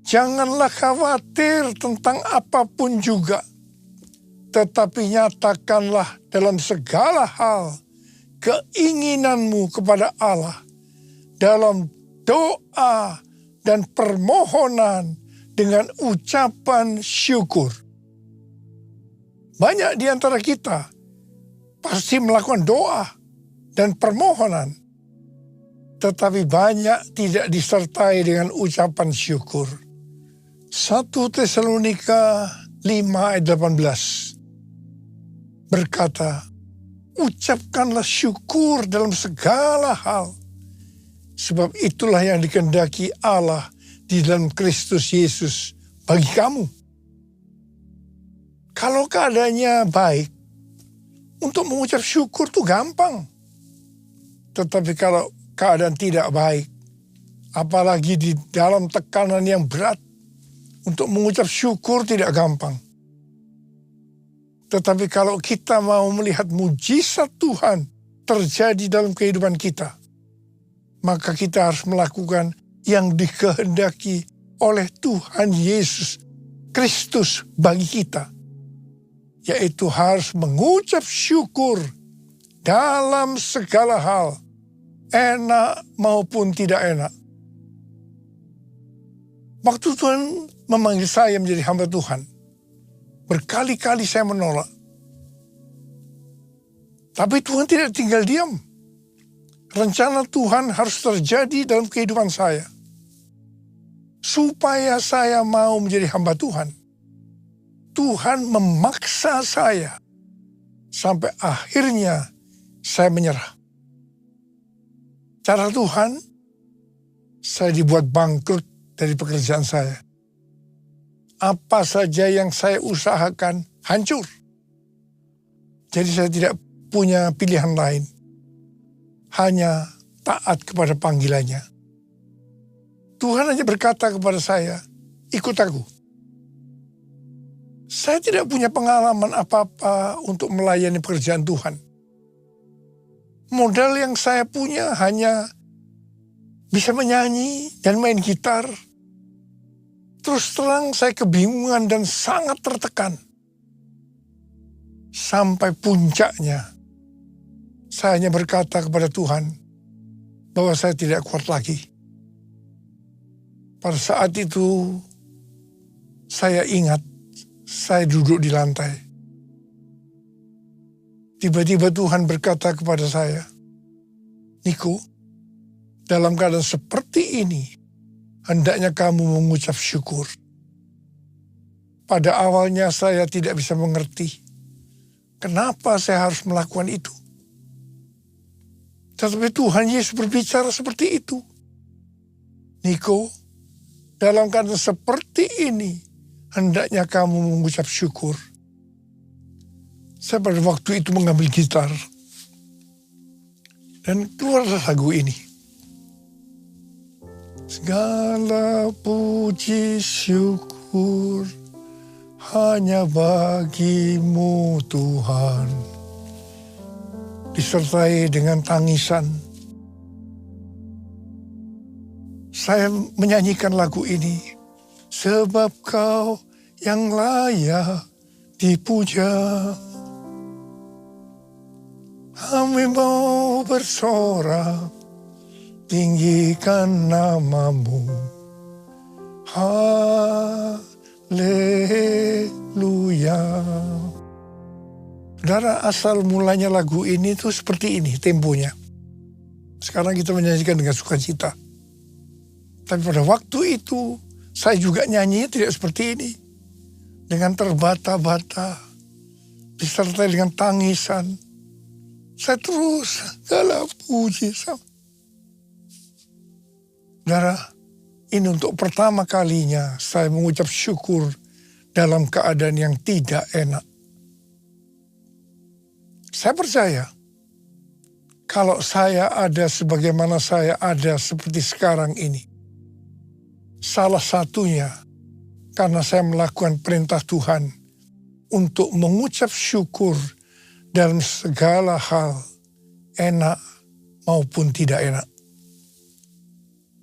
Janganlah khawatir tentang apapun juga. Tetapi nyatakanlah dalam segala hal keinginanmu kepada Allah dalam doa dan permohonan dengan ucapan syukur. Banyak di antara kita pasti melakukan doa dan permohonan. tetapi banyak tidak disertai dengan ucapan syukur. 1 Tesalonika 5 ayat 18 berkata, ucapkanlah syukur dalam segala hal, sebab itulah yang dikehendaki Allah di dalam Kristus Yesus bagi kamu. Kalau keadaannya baik, untuk mengucap syukur itu gampang. Tetapi kalau keadaan tidak baik, apalagi di dalam tekanan yang berat, untuk mengucap syukur tidak gampang. Tetapi kalau kita mau melihat mujizat Tuhan terjadi dalam kehidupan kita, maka kita harus melakukan yang dikehendaki oleh Tuhan Yesus Kristus bagi kita, yaitu harus mengucap syukur dalam segala hal, enak maupun tidak enak. Waktu Tuhan memanggil saya menjadi hamba Tuhan, berkali-kali saya menolak. Tapi Tuhan tidak tinggal diam. Rencana Tuhan harus terjadi dalam kehidupan saya, supaya saya mau menjadi hamba Tuhan. Tuhan memaksa saya, sampai akhirnya saya menyerah. Cara Tuhan, saya dibuat bangkrut dari pekerjaan saya. Apa saja yang saya usahakan hancur. Jadi saya tidak punya pilihan lain. Hanya taat kepada panggilannya. Tuhan hanya berkata kepada saya, ikut aku. Saya tidak punya pengalaman apa-apa untuk melayani pekerjaan Tuhan. Modal yang saya punya hanya bisa menyanyi dan main gitar. Terus terang saya kebingungan dan sangat tertekan. Sampai puncaknya, saya hanya berkata kepada Tuhan bahwa saya tidak kuat lagi. Pada saat itu, saya ingat saya duduk di lantai. Tiba-tiba Tuhan berkata kepada saya, Niko, dalam keadaan seperti ini, hendaknya kamu mengucap syukur. Pada awalnya saya tidak bisa mengerti kenapa saya harus melakukan itu. Tetapi Tuhan Yesus berbicara seperti itu. Niko, dalam keadaan seperti ini, hendaknya kamu mengucap syukur. Saya pada waktu itu mengambil gitar. Dan keluarlah lagu ini. Segala puji syukur hanya bagimu Tuhan. Disertai dengan tangisan. Saya menyanyikan lagu ini. Sebab kau yang layak dipuja. Kami mau bersorak, tinggikan namamu. Haleluya. Saudara, asal mulanya lagu ini tuh seperti ini temponya. Sekarang kita menyanyikan dengan sukacita. Tapi pada waktu itu, saya juga nyanyi tidak seperti ini. Dengan terbata-bata, disertai dengan tangisan. Saya terus segala puji. Saudara, ini untuk pertama kalinya saya mengucap syukur dalam keadaan yang tidak enak. Saya percaya, kalau saya ada sebagaimana saya ada seperti sekarang ini, salah satunya karena saya melakukan perintah Tuhan untuk mengucap syukur dalam segala hal, enak maupun tidak enak.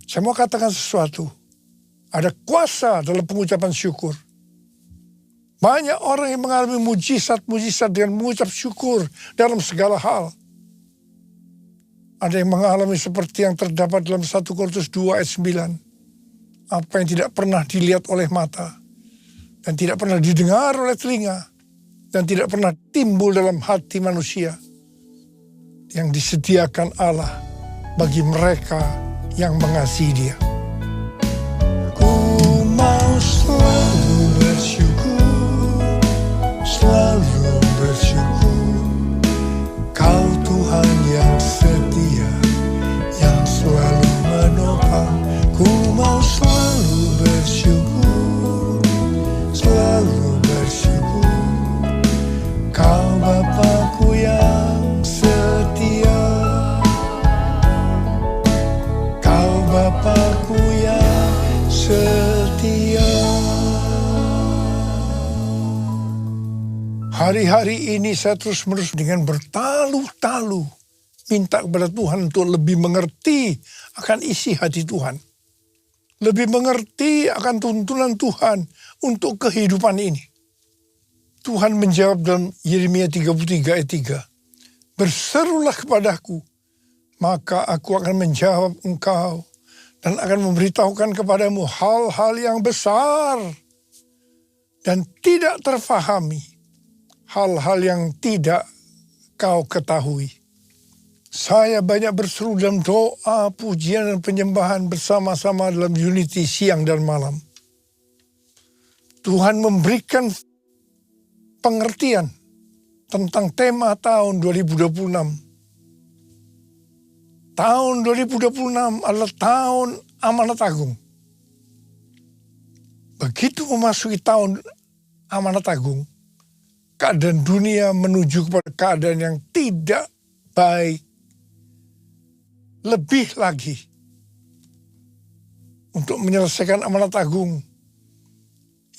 Saya mau katakan sesuatu, ada kuasa dalam pengucapan syukur. Banyak orang yang mengalami mujizat-mujizat dengan mengucap syukur dalam segala hal. Ada yang mengalami seperti yang terdapat dalam 1 Korintus 2 ayat 9. Apa yang tidak pernah dilihat oleh mata, dan tidak pernah didengar oleh telinga, dan tidak pernah timbul dalam hati manusia, yang disediakan Allah bagi mereka yang mengasihi Dia. Ku mau selalu bersyukur, selalu bersyukur. Kau Tuhan yang setia, yang selalu menopang. Ku mau selalu bersyukur, selalu bersyukur. Kau Bapa-Ku yang setia, Kau Bapa-Ku yang setia. Hari-hari ini saya terus-menerus dengan bertalu-talu minta kepada Tuhan untuk lebih mengerti akan isi hati Tuhan. Lebih mengerti akan tuntunan Tuhan untuk kehidupan ini. Tuhan menjawab dalam Yeremia 33 ayat 3. Berserulah kepadaku, maka aku akan menjawab engkau dan akan memberitahukan kepadamu hal-hal yang besar dan tidak terfahami, hal-hal yang tidak kau ketahui. Saya banyak berseru dalam doa, pujian, dan penyembahan bersama-sama dalam unity siang dan malam. Tuhan memberikan pengertian tentang tema tahun 2026. Tahun 2026 adalah tahun amanat agung. Begitu memasuki tahun amanat agung, keadaan dunia menuju kepada keadaan yang tidak baik. Lebih lagi, untuk menyelesaikan amanat agung,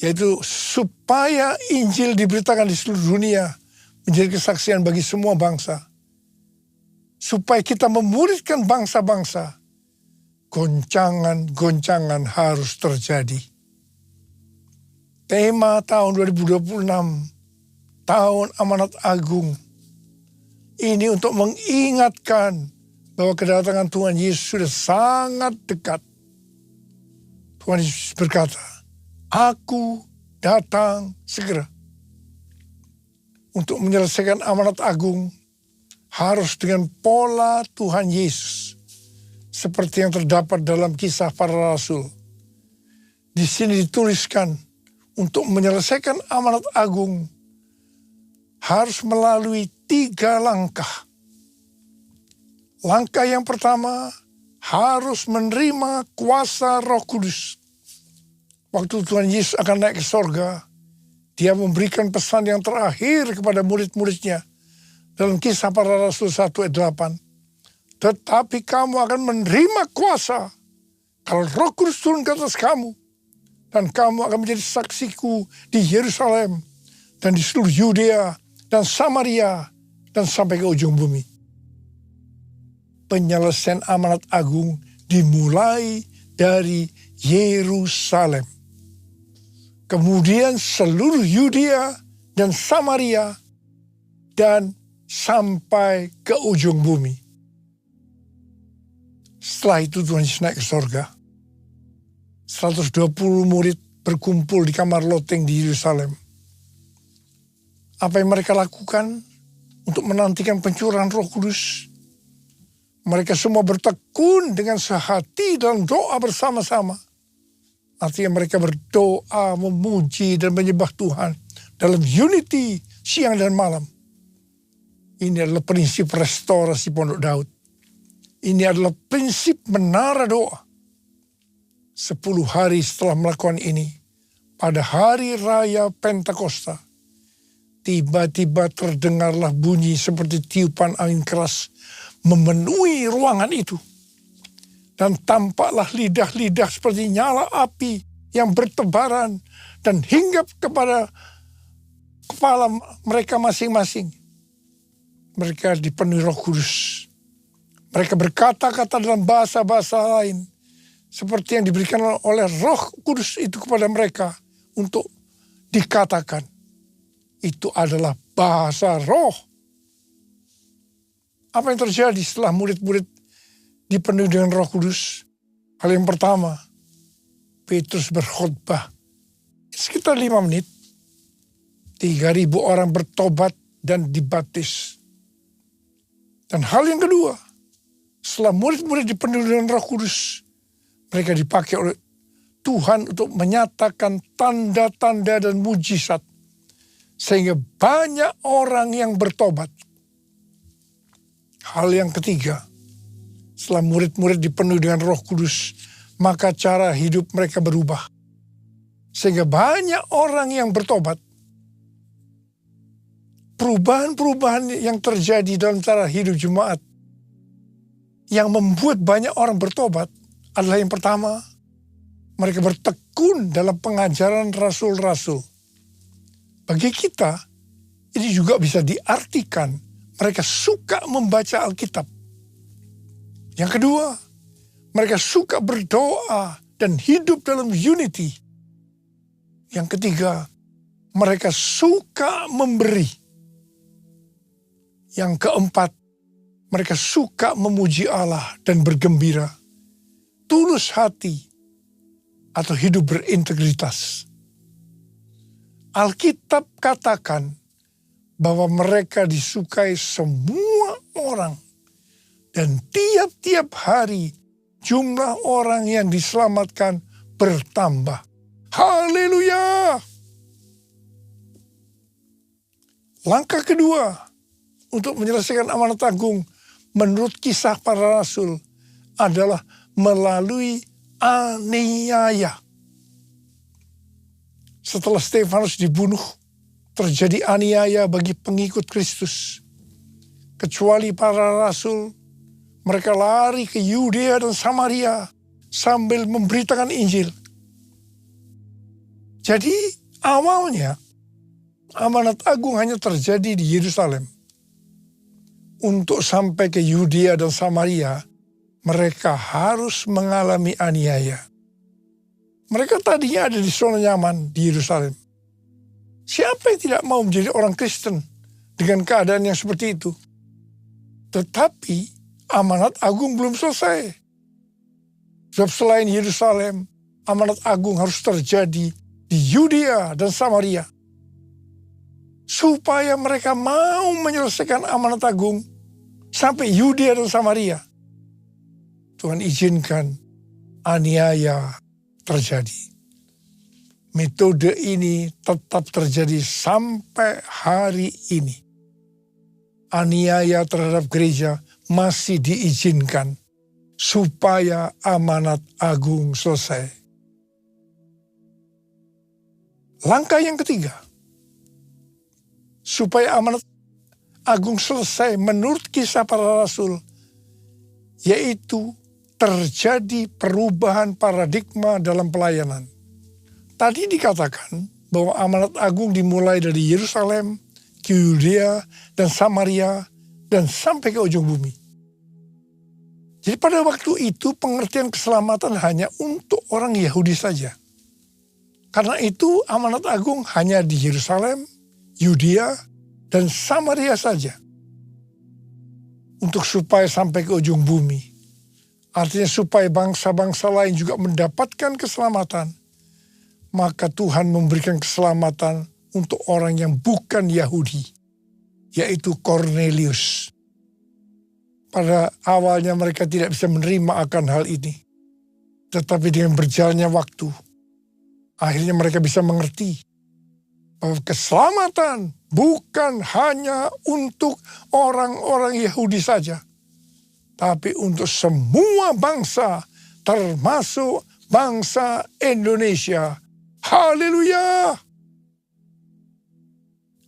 yaitu supaya Injil diberitakan di seluruh dunia, menjadi kesaksian bagi semua bangsa. Supaya kita memuridkan bangsa-bangsa, goncangan-goncangan harus terjadi. Tema tahun 2026, tahun amanat agung, ini untuk mengingatkan bahwa kedatangan Tuhan Yesus sudah sangat dekat. Tuhan Yesus berkata, Aku datang segera. Untuk menyelesaikan amanat agung, harus dengan pola Tuhan Yesus. Seperti yang terdapat dalam Kisah Para Rasul. Di sini dituliskan, untuk menyelesaikan amanat agung, harus melalui 3 langkah. Langkah yang pertama, harus menerima kuasa Roh Kudus. Waktu Tuhan Yesus akan naik ke sorga, Dia memberikan pesan yang terakhir kepada murid-muridnya. Dalam Kisah Para Rasul 1 ayat 8. Tetapi kamu akan menerima kuasa kalau Roh Kudus turun ke atas kamu. Dan kamu akan menjadi saksiku di Yerusalem dan di seluruh Yudea dan Samaria dan sampai ke ujung bumi. Penyelesaian amanat agung dimulai dari Yerusalem. Kemudian seluruh Yudea dan Samaria dan sampai ke ujung bumi. Setelah itu Tuhan Yesus naik ke sorga. 120 murid berkumpul di kamar loteng di Yerusalem. Apa yang mereka lakukan untuk menantikan pencurahan Roh Kudus? Mereka semua bertekun dengan sehati dalam doa bersama-sama. Artinya mereka berdoa, memuji dan menyembah Tuhan dalam unity siang dan malam. Ini adalah prinsip restorasi Pondok Daud. Ini adalah prinsip menara doa. 10 hari setelah melakukan ini, pada hari raya Pentakosta, tiba-tiba terdengarlah bunyi seperti tiupan angin keras memenuhi ruangan itu. Dan tampaklah lidah-lidah seperti nyala api yang bertebaran dan hinggap kepada kepala mereka masing-masing. Mereka dipenuhi Roh Kudus. Mereka berkata-kata dalam bahasa-bahasa lain, seperti yang diberikan oleh Roh Kudus itu kepada mereka untuk dikatakan. Itu adalah bahasa roh. Apa yang terjadi setelah murid-murid dipenuhi dengan Roh Kudus? Hal yang pertama, Petrus berkhotbah sekitar 5 menit. 3.000 orang bertobat dan dibaptis. Dan hal yang kedua, setelah murid-murid dipenuhi dengan Roh Kudus, mereka dipakai oleh Tuhan untuk menyatakan tanda-tanda dan mujizat, sehingga banyak orang yang bertobat. Hal yang ketiga, setelah murid-murid dipenuhi dengan Roh Kudus, maka cara hidup mereka berubah, sehingga banyak orang yang bertobat. Perubahan-perubahan yang terjadi dalam cara hidup jemaat yang membuat banyak orang bertobat adalah yang pertama, mereka bertekun dalam pengajaran rasul-rasul. Bagi kita, ini juga bisa diartikan mereka suka membaca Alkitab. Yang kedua, mereka suka berdoa dan hidup dalam unity. Yang ketiga, mereka suka memberi. Yang keempat, mereka suka memuji Allah dan bergembira, tulus hati, atau hidup berintegritas. Alkitab katakan bahwa mereka disukai semua orang, dan tiap-tiap hari jumlah orang yang diselamatkan bertambah. Haleluya! Langkah kedua untuk menyelesaikan amanat agung menurut Kisah Para Rasul adalah melalui aniaya. Setelah Stefanus dibunuh, terjadi aniaya bagi pengikut Kristus. Kecuali para rasul, mereka lari ke Yudea dan Samaria sambil memberitakan Injil. Jadi awalnya amanat agung hanya terjadi di Yerusalem. Untuk sampai ke Yudea dan Samaria, mereka harus mengalami aniaya. Mereka tadinya ada di zona nyaman di Yerusalem. Siapa yang tidak mau menjadi orang Kristen dengan keadaan yang seperti itu? Tetapi amanat agung belum selesai. Sebab selain Yerusalem, amanat agung harus terjadi di Yudea dan Samaria. Supaya mereka mau menyelesaikan amanat agung sampai Yudea dan Samaria, Tuhan izinkan aniaya terjadi. Metode ini tetap terjadi sampai hari ini. Aniaya terhadap gereja masih diizinkan supaya amanat agung selesai. Langkah yang ketiga, supaya amanat agung selesai menurut Kisah Para Rasul, yaitu terjadi perubahan paradigma dalam pelayanan. Tadi dikatakan bahwa amanat agung dimulai dari Yerusalem, ke Yudea dan Samaria, dan sampai ke ujung bumi. Jadi pada waktu itu pengertian keselamatan hanya untuk orang Yahudi saja. Karena itu amanat agung hanya di Yerusalem, Yudea, dan Samaria saja. Untuk supaya sampai ke ujung bumi. Artinya supaya bangsa-bangsa lain juga mendapatkan keselamatan. Maka Tuhan memberikan keselamatan untuk orang yang bukan Yahudi. Yaitu Kornelius. Pada awalnya mereka tidak bisa menerima akan hal ini. Tetapi dengan berjalannya waktu, akhirnya mereka bisa mengerti bahwa keselamatan bukan hanya untuk orang-orang Yahudi saja, tapi untuk semua bangsa, termasuk bangsa Indonesia. Haleluya!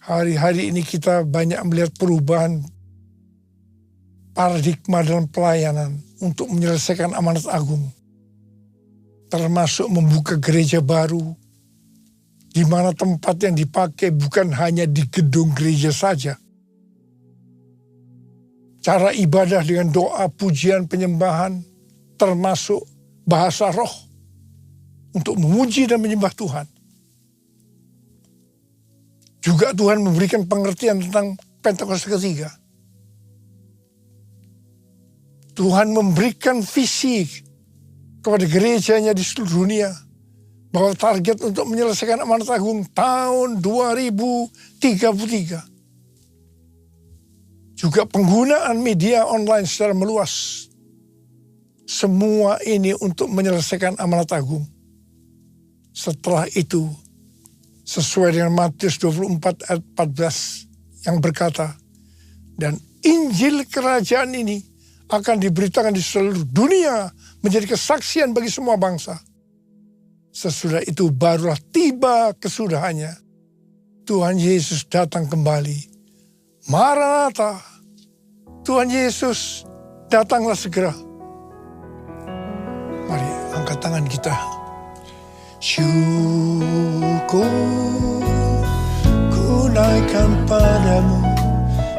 Hari-hari ini kita banyak melihat perubahan paradigma dalam pelayanan untuk menyelesaikan amanat agung. Termasuk membuka gereja baru, di mana tempat yang dipakai bukan hanya di gedung gereja saja. Cara ibadah dengan doa, pujian, penyembahan, termasuk bahasa roh, untuk memuji dan menyembah Tuhan. Juga Tuhan memberikan pengertian tentang Pentakosta ketiga. Tuhan memberikan visi kepada gerejanya di seluruh dunia, bahwa target untuk menyelesaikan amanat agung tahun 2033. Juga penggunaan media online secara meluas Semua ini untuk menyelesaikan amanat agung. Setelah itu, sesuai dengan Matius 24 ayat 14 yang berkata, dan Injil kerajaan ini akan diberitakan di seluruh dunia menjadi kesaksian bagi semua bangsa. Sesudah itu barulah tiba kesudahannya. Tuhan Yesus datang kembali. Maranatha, Tuhan Yesus datanglah segera. Mari angkat tangan kita. Syukur ku naikkan padamu,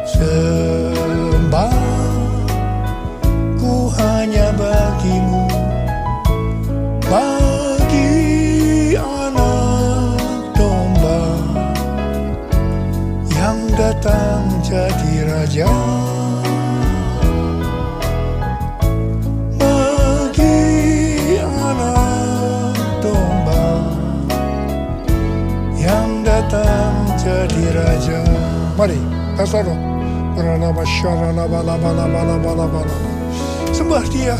sembah ku hanya bagimu, bagi anak domba yang datang jadi raja. Bagi anak domba yang datang jadi raja. Mari, tasoro. Sembah dia.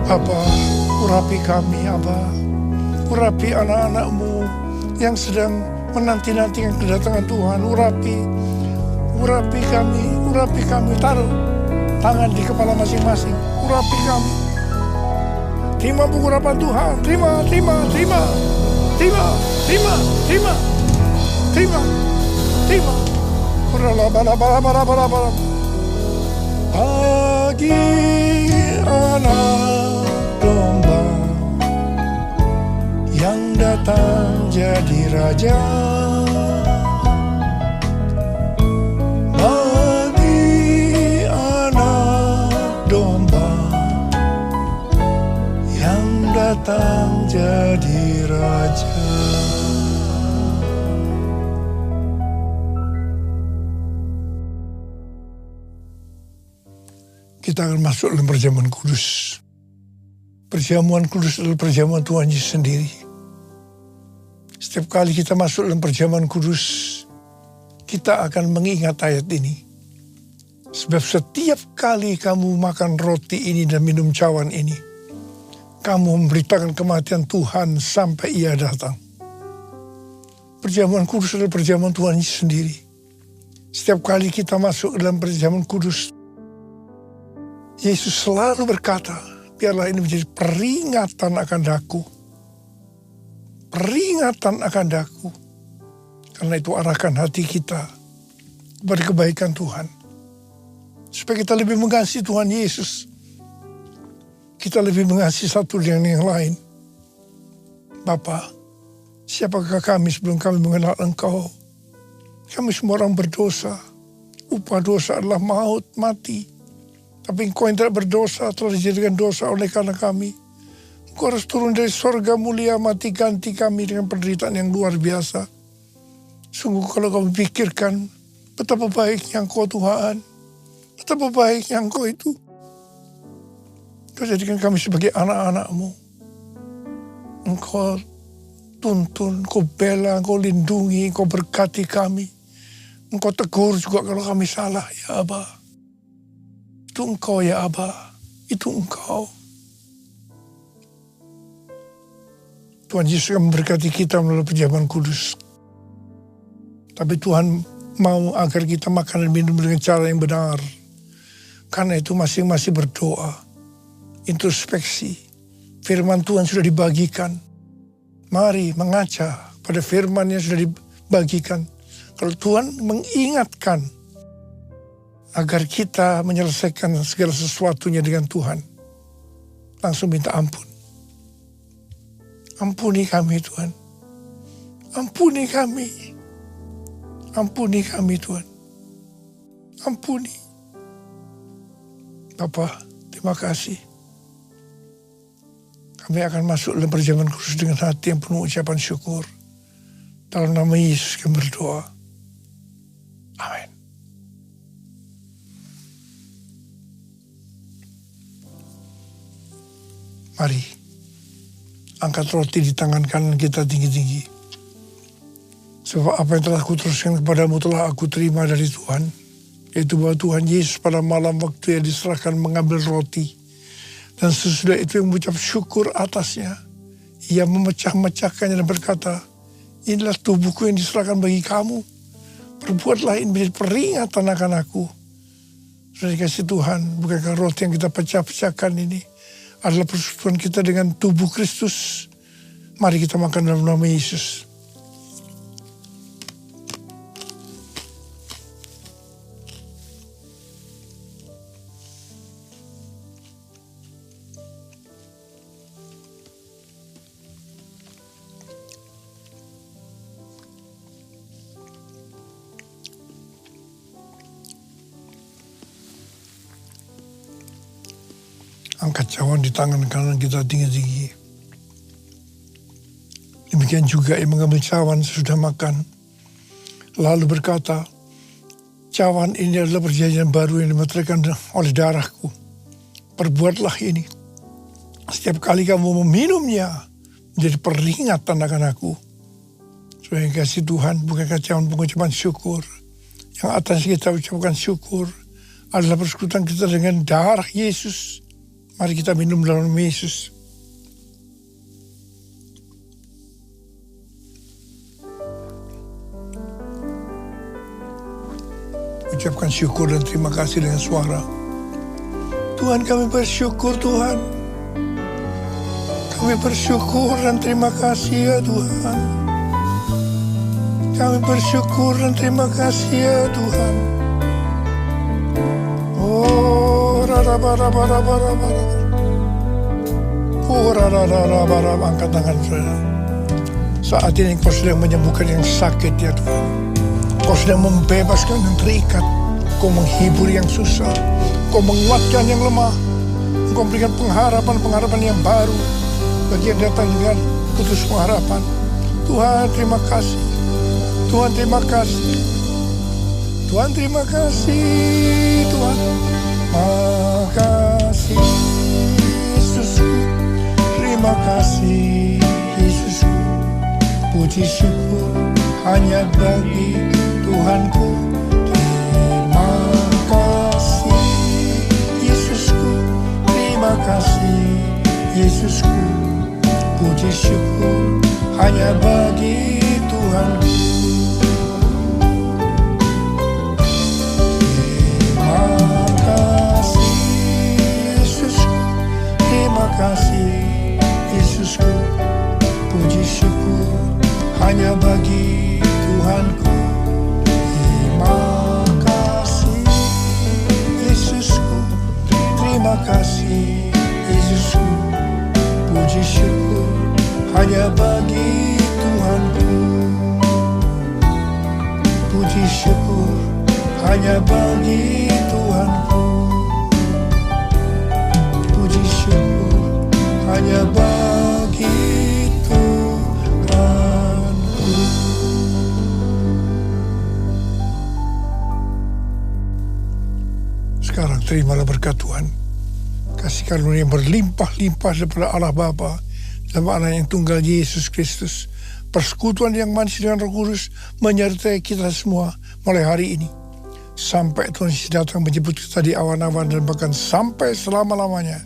Abba, urapi kami, Abba. Urapi anak-anak-mu yang sedang menanti-nantikan kedatangan Tuhan. Urapi kami. Taruh tangan di kepala masing-masing. Urapi kami. Terima pengurapan Tuhan. Terima. Bagi anak domba yang datang jadi raja, bagi anak domba yang datang jadi raja. Kita akan masuk dalam perjamuan kudus. Perjamuan kudus adalah perjamuan Tuhan Yesus sendiri. Setiap kali kita masuk dalam perjamuan kudus, kita akan mengingat ayat ini. Sebab setiap kali kamu makan roti ini dan minum cawan ini, kamu memberitakan kematian Tuhan sampai Ia datang. Perjamuan kudus adalah perjamuan Tuhan Yesus sendiri. Setiap kali kita masuk dalam perjamuan kudus, Yesus selalu berkata, biarlah ini menjadi peringatan akan daku. Peringatan akan daku. Karena itu arahkan hati kita kepada kebaikan Tuhan. Supaya kita lebih mengasihi Tuhan Yesus. Kita lebih mengasihi satu dengan yang lain. Bapa, siapakah kami sebelum kami mengenal Engkau? Kami semua orang berdosa. Upah dosa adalah maut, mati. Tapi Engkau yang tidak berdosa telah dijadikan dosa oleh karena kami. Engkau harus turun dari sorga mulia, mati ganti kami dengan penderitaan yang luar biasa. Sungguh kalau kau pikirkan betapa baiknya Engkau Tuhan, betapa baiknya Engkau itu. Kau jadikan kami sebagai anak-anak-Mu. Engkau tuntun, Engkau bela, Engkau lindungi, Engkau berkati kami. Engkau tegur juga kalau kami salah, ya Abba. Itu Engkau ya Abba, itu Engkau. Tuhan Yesus akan memberkati kita melalui perjamuan kudus. Tapi Tuhan mau agar kita makan dan minum dengan cara yang benar. Karena itu masing-masing berdoa, introspeksi. Firman Tuhan sudah dibagikan. Mari mengaca pada firman yang sudah dibagikan. Kalau Tuhan mengingatkan agar kita menyelesaikan segala sesuatunya dengan Tuhan, langsung minta ampun. Ampuni kami Tuhan. Ampuni kami. Ampuni kami Tuhan. Ampuni. Bapa, terima kasih. Kami akan masuk dalam perjamuan kudus dengan hati yang penuh ucapan syukur. Dalam nama Yesus kami berdoa. Amin. Mari, angkat roti di tangan kanan kita tinggi-tinggi. Sebab apa yang telah aku teruskan kepadamu telah aku terima dari Tuhan. Yaitu bahwa Tuhan Yesus pada malam waktu yang diserahkan mengambil roti. Dan sesudah itu yang mengucap syukur atasnya. Ia memecah-mecahkannya dan berkata, inilah tubuhku yang diserahkan bagi kamu. Perbuatlah ini menjadi peringatan akan aku. Sudah dikasih Tuhan, bukankah roti yang kita pecah-pecahkan ini adalah persekutuan kita dengan tubuh Kristus. Mari kita makan dalam nama Yesus. Angkat cawan di tangan kanan kita tinggi-tinggi. Demikian juga ia mengambil cawan sesudah makan. Lalu berkata, cawan ini adalah perjanjian baru yang dimeteraikan oleh darahku. Perbuatlah ini. Setiap kali kamu meminumnya, menjadi peringatan akan aku. Supaya kasih Tuhan, bukankah cawan pengucapan syukur. Yang atas kita ucapkan syukur adalah persekutuan kita dengan darah Yesus. Mari kita minum dalam nama Yesus. Ucapkan syukur dan terima kasih dengan suara. Tuhan, kami bersyukur Tuhan. Kami bersyukur dan terima kasih ya Tuhan. Kami bersyukur dan terima kasih ya Tuhan. Angkat tangan saudara. Saat ini Kau sedang menyembuhkan yang sakit ya Tuhan. Kau sedang membebaskan yang terikat. Kau menghibur yang susah. Kau menguatkan yang lemah. Kau memberikan pengharapan yang baru bagi yang datang dengan putus pengharapan. Tuhan terima kasih. Tuhan terima kasih. Tuhan terima kasih. Tuhan makasih Yesusku, terima kasih Yesusku, puji syukur hanya bagi Tuhanku. Terima kasih Yesusku, terima kasih Yesusku, puji syukur hanya bagi Tuhanku. Terima kasih Yesusku, puji syukur hanya bagi Tuhanku. Terima kasih Yesusku, terima kasih Yesusku, puji syukur hanya bagi Tuhanku. Puji syukur hanya bagi Tuhanku. Puji syukur hanya bagi Tuhanku. Sekarang terimalah berkat Tuhan. Kasih karunia yang berlimpah-limpah daripada Allah Bapa dalam Anak yang tunggal Yesus Kristus. Persekutuan yang manis dengan Roh Kudus menyertai kita semua mulai hari ini. Sampai Tuhan Yesus datang menjemput kita di awan-awan dan bahkan sampai selama-lamanya.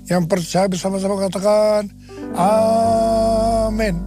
Yang percaya bersama-sama katakan, amin.